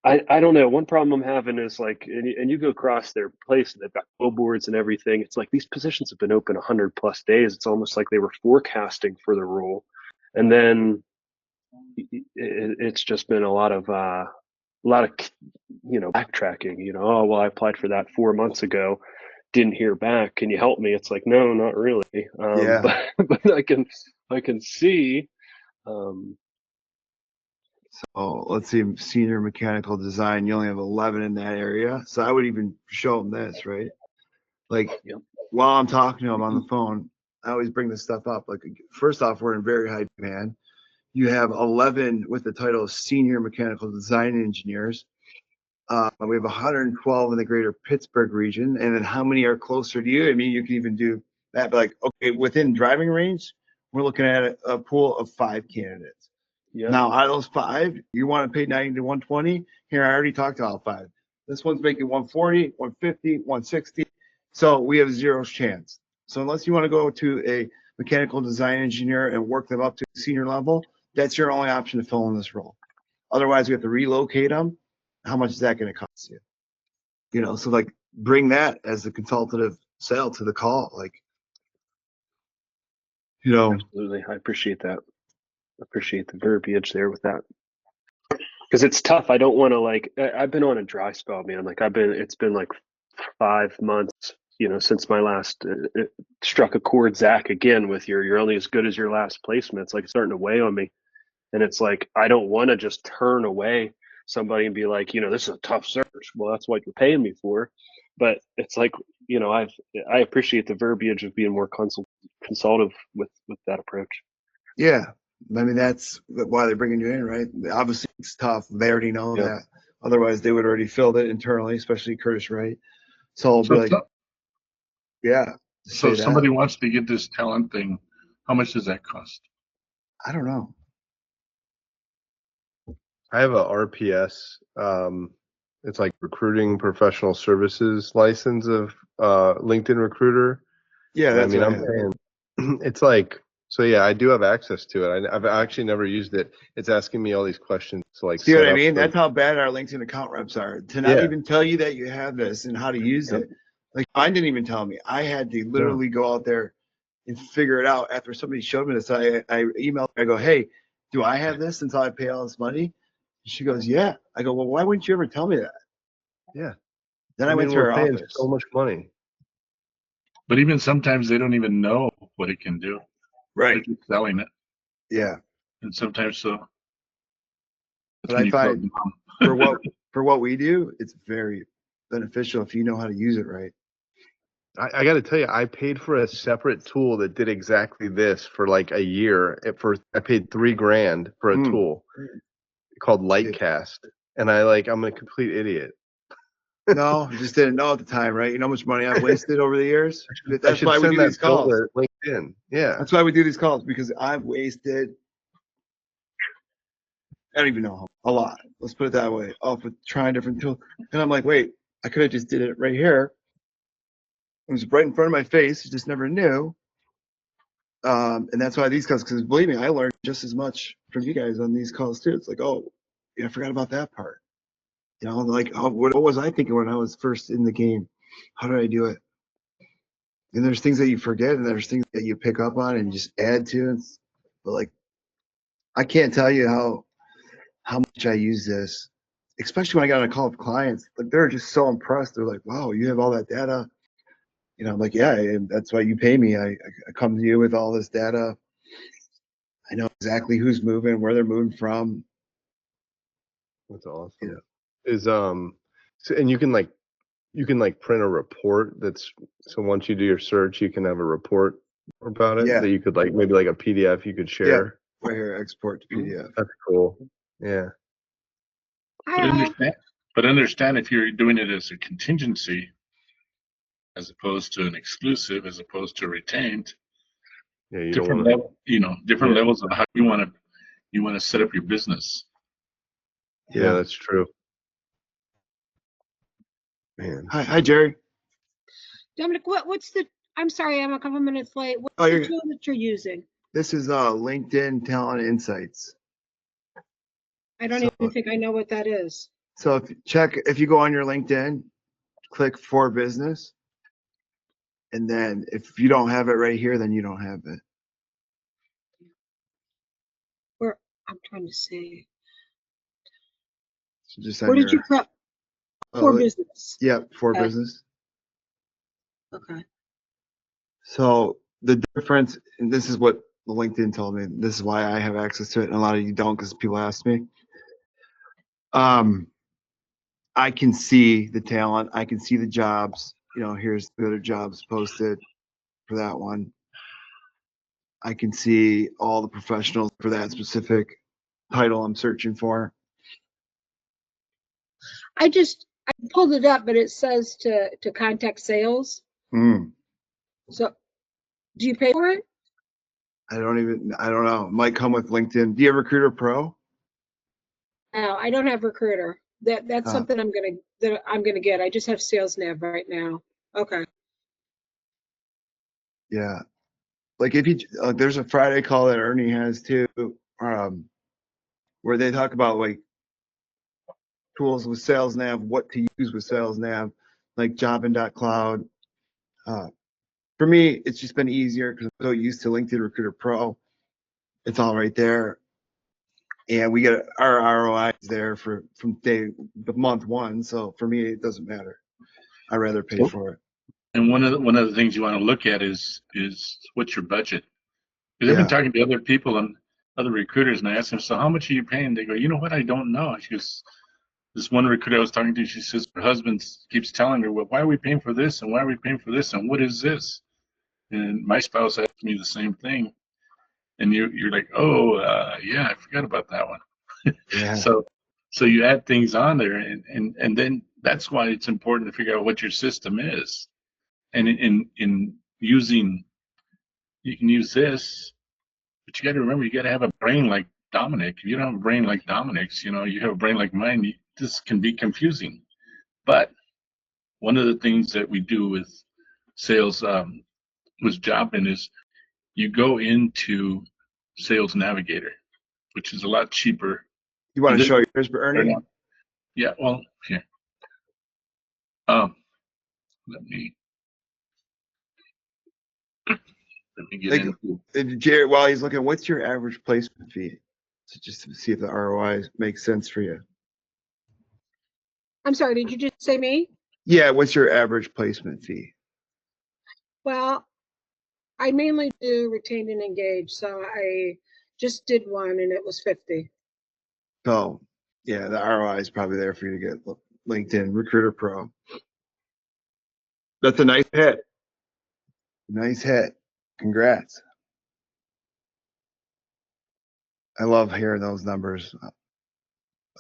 I don't know. One problem I'm having is like, and you go across their place and they've got billboards and everything. It's like these positions have been open 100+ days. It's almost like they were forecasting for the role. And then it's just been a lot of backtracking. Oh, well, I applied for that 4 months ago, didn't hear back. Can you help me? It's like, no, not really. Yeah. But I can see. So let's see, senior mechanical design. You only have 11 in that area. So I would even show them this, right? Like, Yep. while I'm talking to them on the phone, I always bring this stuff up. Like, first off, we're in very high demand. You have 11 with the title of senior mechanical design engineers. We have 112 in the greater Pittsburgh region. And then how many are closer to you? I mean, you can even do that. But like, okay, within driving range, we're looking at a pool of 5 candidates. Yeah. Now, out of those 5, you want to pay 90 to 120. Here, I already talked to all 5. This one's making 140, 150, 160. So we have 0 chance. So unless you want to go to a mechanical design engineer and work them up to senior level, that's your only option to fill in this role. Otherwise, we have to relocate them. How much is that going to cost you? So like, bring that as the consultative sale to the call. Like, Absolutely. I appreciate that. I appreciate the verbiage there with that. Because it's tough. I don't want to I've been on a dry spell, man. Like it's been like 5 months, since my last struck a chord, Zach, again, with you're only as good as your last placement. It's like starting to weigh on me. And it's like, I don't want to just turn away somebody and be like, this is a tough search. Well, that's what you're paying me for. But it's like, I appreciate the verbiage of being more consultative with that approach. Yeah. I mean, that's why they're bringing you in, right? Obviously, it's tough. They already know that. Otherwise, they would already filled it internally, especially Curtis Wright. So I'll be like, yeah. So if somebody wants to get this talent thing, how much does that cost? I don't know. I have a RPS. It's like recruiting professional services license of LinkedIn Recruiter. Yeah, I mean, I'm paying. It's like So yeah, I do have access to it. I've actually never used it. It's asking me all these questions to like See what set I up mean? the- That's how bad our LinkedIn account reps are, to not Yeah. even tell you that you have this and how to use Yep. it. Like mine didn't even tell me. I had to literally go out there and figure it out after somebody showed me this. I emailed her, I go, hey, do I have this since I pay all this money? She goes, yeah. I go, well, why wouldn't you ever tell me that? Yeah. Then I went to we're her paying office. so much money. But even sometimes they don't even know what it can do. They're Right. just selling it. Yeah. And sometimes so. That's But when I you call find them. for what we do, it's very beneficial if you know how to use it right. I got to tell you, I paid for a separate tool that did exactly this for like a year. I paid $3,000 for a tool called Lightcast, and I'm a complete idiot. No, just didn't know at the time, right? You know how much money I've wasted over the years? I That's should why we send do that these calls. bill to LinkedIn. Yeah. That's why we do these calls, because I've wasted, I don't even know, a lot. Let's put it that way, off with trying different tools. And I'm like, wait, I could have just did it right here. It was right in front of my face. You just never knew. And that's why these calls, because believe me, I learned just as much from you guys on these calls too. It's like, oh, yeah, I forgot about that part. You know, like, oh, what was I thinking when I was first in the game? How did I do it? And there's things that you forget, and there's things that you pick up on and just add to. But like, I can't tell you how much I use this, especially when I got on a call with clients. Like, they're just so impressed. They're like, wow, you have all that data. You know, I'm like, yeah, and that's why you pay me. I come to you with all this data. I know exactly who's moving, where they're moving from. That's awesome. Yeah. So, and you can print a report so once you do your search, you can have a report about it that you could maybe like a PDF you could share. Yeah, right here, export to PDF. That's cool. Yeah. But understand if you're doing it as a contingency, as opposed to an exclusive, as opposed to retained. Yeah, you different don't want to, different levels of how you want to set up your business. Yeah, that's true. Man. Hi, Jerry. Dominic, what's the, I'm sorry, I'm a couple minutes late. What's Oh, the tool that you're using? This is LinkedIn Talent Insights. I don't even think I know what that is. So if you go on your LinkedIn, click for business. And then if you don't have it right here, then you don't have it. Where, I'm trying to see. So just Where did you cut? For business. Yeah, for business. Okay. So the difference, and this is what the LinkedIn told me, this is why I have access to it, and a lot of you don't, because people ask me. I can see the talent, I can see the jobs. Here's the other jobs posted for that one. I can see all the professionals for that specific title I'm searching for. I pulled it up, but it says to contact sales. So do you pay for it? I don't know. It might come with LinkedIn. Do you have Recruiter Pro? No, I don't have Recruiter. That's something I'm gonna get. I just have Sales Nav right now. Okay. Yeah. Like if you there's a Friday call that Ernie has too, where they talk about like tools with Sales Nav, what to use with Sales Nav, like Jobin.cloud. For me, it's just been easier because I'm so used to LinkedIn Recruiter Pro. It's all right there. And we get our ROI there from month one. So for me, it doesn't matter. I'd rather pay for it. And one of the things you want to look at is what's your budget? Because I've been talking to other people and other recruiters, and I ask them, so how much are you paying? They go, you know what, I don't know. She goes, this one recruiter I was talking to, she says her husband keeps telling her, well, why are we paying for this? And why are we paying for this? And what is this? And my spouse asked me the same thing. And you're like, oh, yeah, I forgot about that one. Yeah. So you add things on there, and then that's why it's important to figure out what your system is. And in using, you can use this, but you got to remember, you got to have a brain like Dominic. If you don't have a brain like Dominic's, you have a brain like mine, this can be confusing. But one of the things that we do with sales, with Jobin, is you go into Sales Navigator, which is a lot cheaper. You want to This- show yours, Ernie? Yeah, well, here. Let me get Like, into. Jared, while he's looking, what's your average placement fee? So just to see if the ROI makes sense for you. I'm sorry, did you just say me? Yeah, what's your average placement fee? Well, I mainly do retained and engaged, so I just did one and it was 50. So, yeah, the ROI is probably there for you to get LinkedIn Recruiter Pro. That's a nice hit. Nice hit. Congrats. I love hearing those numbers.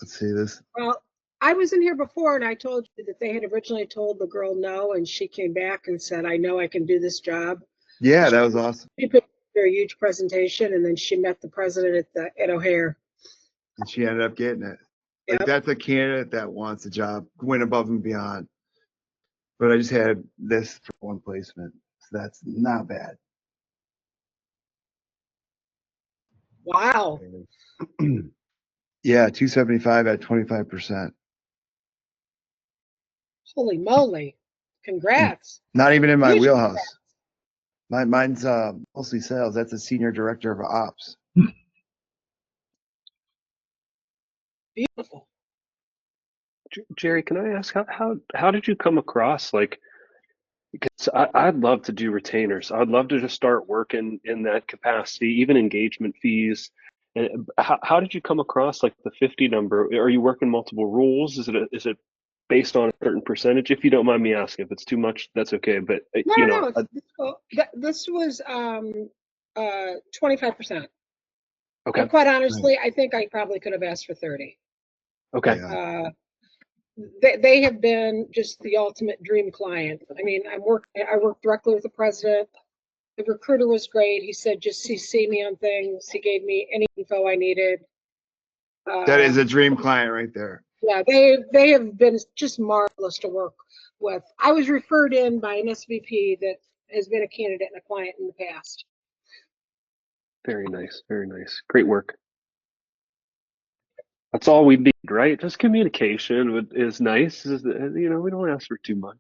Let's see this. Well, I was in here before and I told you that they had originally told the girl no, and she came back and said, I know I can do this job. Yeah, that was awesome. She put together a huge presentation and then she met the president at O'Hare. And she ended up getting it. Like, Yep. that's a candidate that wants a job, went above and beyond. But I just had this for one placement. So that's not bad. Wow. Yeah, 275 at 25%. Holy moly. Congrats. Not even in my Huge wheelhouse. Mine's mostly sales. That's a senior director of ops. Beautiful. Jerry, can I ask how did you come across, like, because I'd love to do retainers. I'd love to just start working in that capacity, even engagement fees. And how did you come across like the 50 number? Are you working multiple rules? Is it based on a certain percentage? If you don't mind me asking, if it's too much, that's okay. But No, this was 25%. Okay. And quite honestly, I think I probably could have asked for 30. Okay. Yeah. They have been just the ultimate dream client. I mean, I work directly with the president. The recruiter was great. He said, just CC me on things. He gave me any info I needed. That is a dream client right there. Yeah, they have been just marvelous to work with. I was referred in by an SVP that has been a candidate and a client in the past. Very nice. Very nice. Great work. That's all we need, right? Just communication is nice. We don't ask for too much.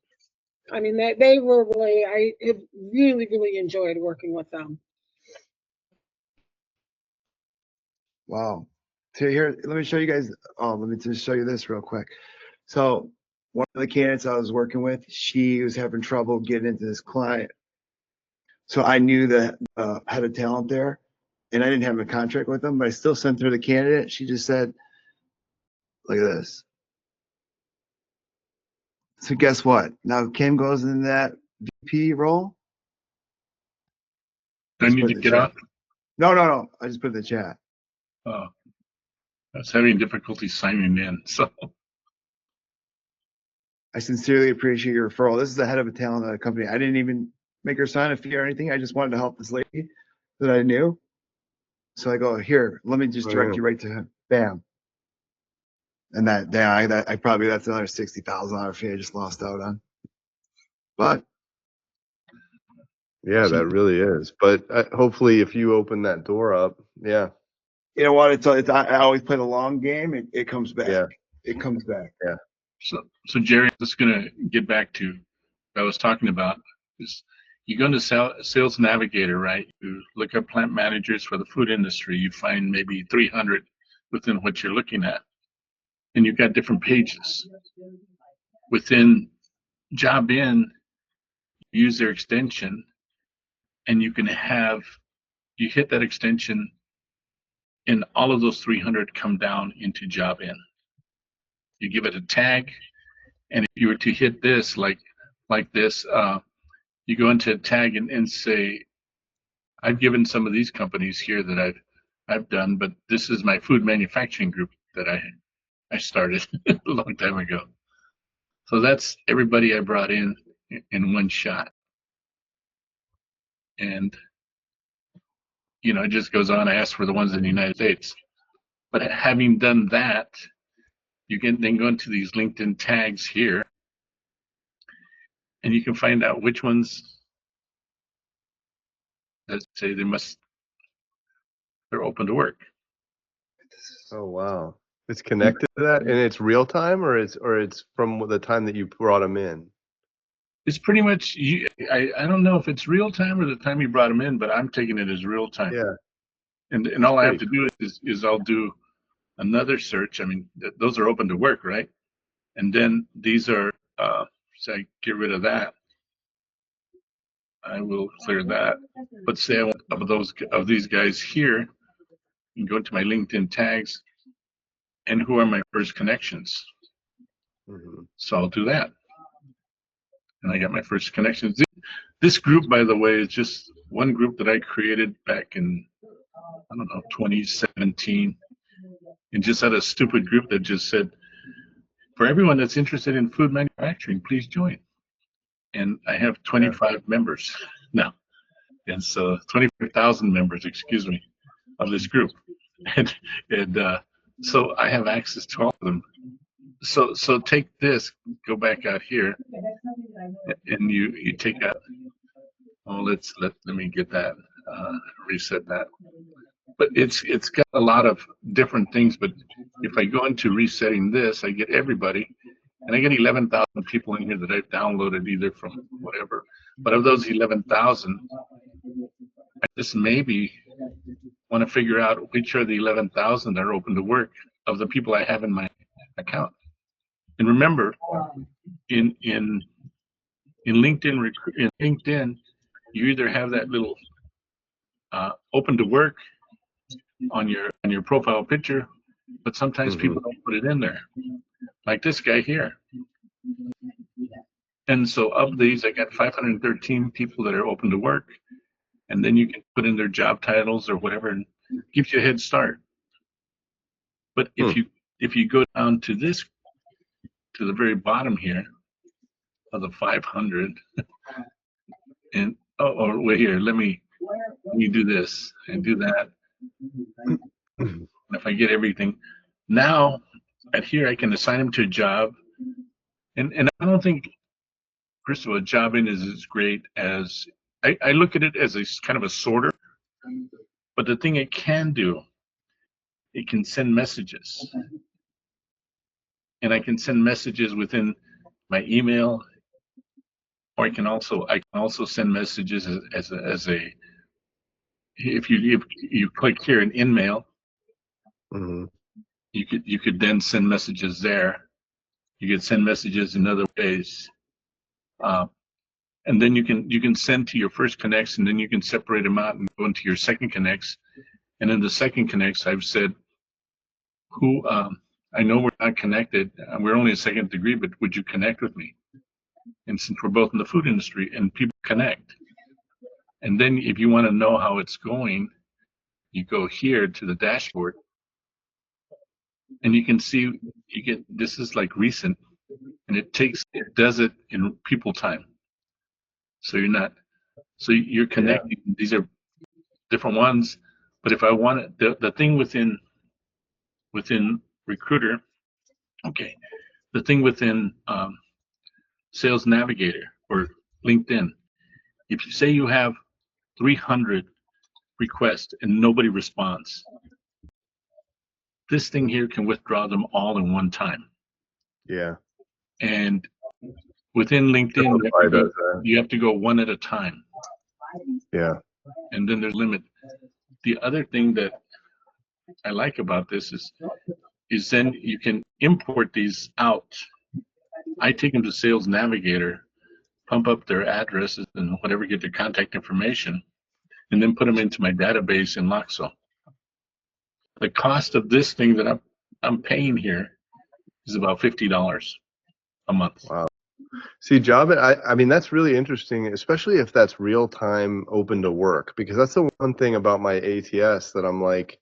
I mean, they were really, I have really, really enjoyed working with them. Wow. So here, let me show you guys. Oh, let me just show you this real quick. So one of the candidates I was working with, she was having trouble getting into this client. So I knew the head of talent there, and I didn't have a contract with them, but I still sent her the candidate. She just said, look at this. So guess what? Now Kim goes in that VP role. Do I need to get off? No. I just put it in the chat. I was having difficulty signing in, so. I sincerely appreciate your referral. This is the head of a talent at a company. I didn't even make her sign a fee or anything. I just wanted to help this lady that I knew. So I go, here, let me just direct you right to him. Bam. And that's another $60,000 fee I just lost out on. But Yeah, that really is. But hopefully, if you open that door up, yeah. you know what? I always play the long game. It comes back. Yeah. It comes back. Yeah. So Jerry, I'm just gonna get back to what I was talking about. Is you go into Sales Navigator, right? You look up plant managers for the food industry. You find maybe 300 within what you're looking at, and you've got different pages. Within Job In, use their extension, and you hit that extension, and all of those 300 come down into Job In. You give it a tag, and if you were to hit this like this, you go into a tag and say, I've given some of these companies here that I've done, but this is my food manufacturing group that I started a long time ago. So that's everybody I brought in one shot. And it just goes on. I asked for the ones in the United States. But having done that, you can then go into these LinkedIn tags here, and you can find out which ones that say they're open to work. Oh wow. It's connected to that, and it's real time, or it's from the time that you brought them in. It's pretty much I don't know if it's real time or the time you brought them in, but I'm taking it as real time. Yeah. And all I have to Pretty do is I'll do another search. I mean, those are open to work, right? And then these are so I get rid of that. I will clear that. But say I want of these guys here, and go to my LinkedIn tags, and who are my first connections. Mhm. So I'll do that. And I got my first connections. This group, by the way, is just one group that I created back in, I don't know, 2017. And just had a stupid group that just said, for everyone that's interested in food manufacturing, please join. And I have 25 members now. And so 25,000 members, excuse me, of this group. And so I have access to all of them. So take this, go back out here, and you take out. Oh, let me get that, reset that. But it's got a lot of different things. But if I go into resetting this, I get everybody, and I get 11,000 people in here that I've downloaded either from whatever. But of those 11,000, I just maybe want to figure out which are the 11,000 that are open to work of the people I have in my account. And remember, in LinkedIn, you either have that little open to work on your profile picture, but sometimes people don't put it in there, like this guy here. And so of these, I got 513 people that are open to work, and then you can put in their job titles or whatever, and gives you a head start. But if you go down to this, to the very bottom here of the 500, and or wait here, let me do this and do that. And if I get everything, now at here I can assign them to a job, and I don't think, first of all, jobbing is as great as I look at it as a kind of a sorter. But the thing it can do, it can send messages, and I can send messages within my email, or I can also send messages as a if you click here in InMail, you could then send messages there. You could send messages in other ways, and then you can send to your first connects, and then you can separate them out and go into your second connects. And in the second connects, I've said, who I know we're not connected, we're only a second degree, but would you connect with me? And since we're both in the food industry, and people connect, and then if you want to know how it's going, you go here to the dashboard, and you can see this is like recent, and it does it in people time. So you're connecting. Yeah. These are different ones, but if I want it, the thing within Recruiter, okay, the thing within Sales Navigator or LinkedIn, if you say you have 300 requests and nobody responds, this thing here can withdraw them all in one time. Yeah. And within LinkedIn, you have to go one at a time. Yeah. And then there's a limit. The other thing that I like about this is then you can import these out. I take them to Sales Navigator, pump up their addresses and whatever, get their contact information, and then put them into my database in Loxo. The cost of this thing that I'm paying here is about $50 a month. Wow. See, I mean, that's really interesting, especially if that's real time open to work, because that's the one thing about my ATS that I'm like,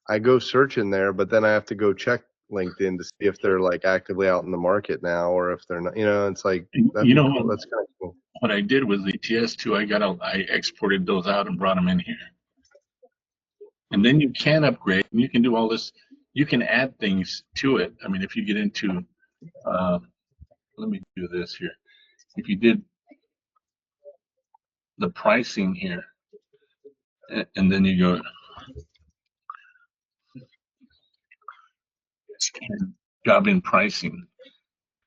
I go search in there, but then I have to go check LinkedIn to see if they're like actively out in the market now, or if they're not, it's like, that's kind of cool. What I did with the ATS2, I exported those out and brought them in here. And then you can upgrade, and you can do all this. You can add things to it. I mean, if you get into, let me do this here. If you did the pricing here, and then you go job in pricing.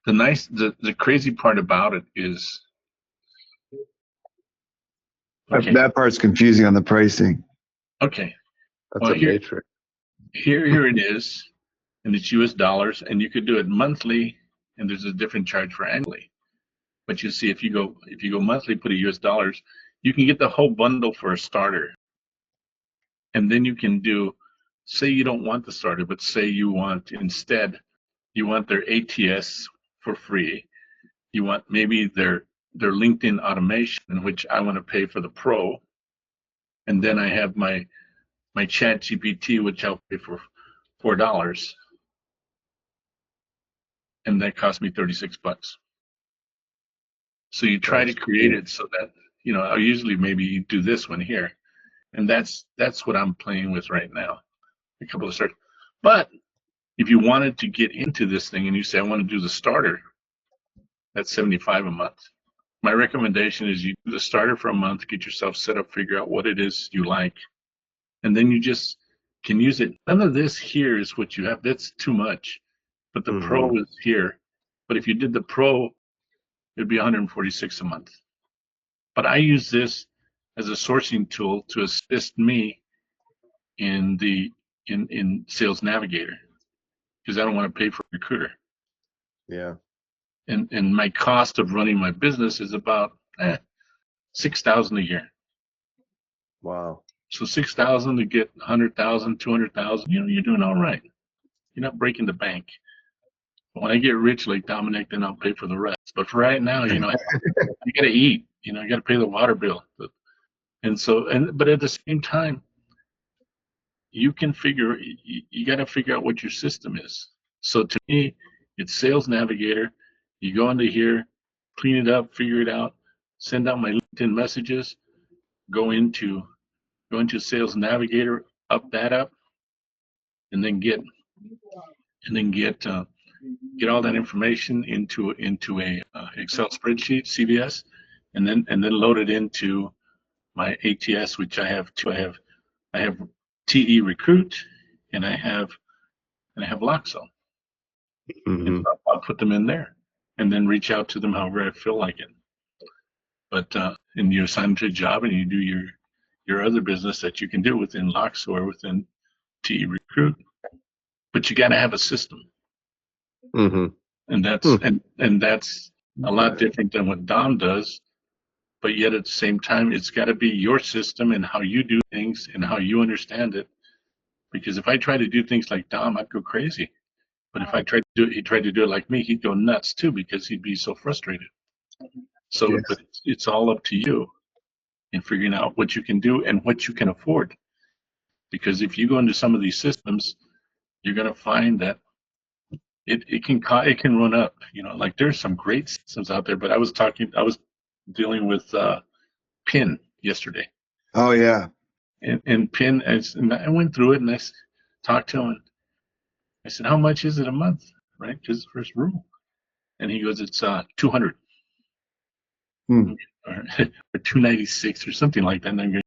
The crazy part about it is, okay, That part's confusing on the pricing. okay, That's well, a matrix. here it is, and it's US dollars, and you could do it monthly, and there's a different charge for annually. But you see, if you go monthly, put a US dollars, you can get the whole bundle for a starter. And then you can do, say you don't want the starter, but say you want instead, you want their ATS for free. You want maybe their LinkedIn automation, which I want to pay for the pro. And then I have my chat GPT, which I'll pay for $4. And that cost me 36 bucks. So you try to create it so that, I usually maybe do this one here. And that's what I'm playing with right now. A couple of starts. But if you wanted to get into this thing and you say, I want to do the starter, that's $75 a month. My recommendation is you do the starter for a month, get yourself set up, figure out what it is you like, and then you just can use it. None of this here is what you have. That's too much. But the pro is here. But if you did the pro, it'd be 146 a month. But I use this as a sourcing tool to assist me in Sales Navigator, because I don't want to pay for a recruiter. Yeah. And my cost of running my business is about $6,000 a year. Wow. So $6,000 to get 100,000, 200,000, you're doing all right. You're not breaking the bank. But when I get rich like Dominic, then I'll pay for the rest. But for right now, I got to eat. I got to pay the water bill. But at the same time, you got to figure out what your system is. So to me, it's Sales Navigator. You go into here, clean it up, figure it out, send out my LinkedIn messages, go into Sales Navigator, up, and then get all that information into a Excel spreadsheet, CVS, and then load it into my ATS, which I have two. I have TE Recruit, and I have Loxo. And so I'll put them in there, and then reach out to them however I feel like it. But and you assign them to a job, and you do your other business that you can do within Loxo or within TE Recruit. But you got to have a system, and that's a lot different than what Dom does. But yet at the same time, it's got to be your system and how you do things and how you understand it. Because if I try to do things like Dom, I'd go crazy. But if he tried to do it like me, he'd go nuts too, because he'd be so frustrated. So, yes. But it's all up to you in figuring out what you can do and what you can afford. Because if you go into some of these systems, you're going to find that it can run up. Like there's some great systems out there. But I was dealing with PIN yesterday. Oh yeah. And PIN, and I went through it and I talked to him. And I said, "How much is it a month?" Right? Because the first rule. And he goes, "It's 200 or 296 or something like that." And I'm going,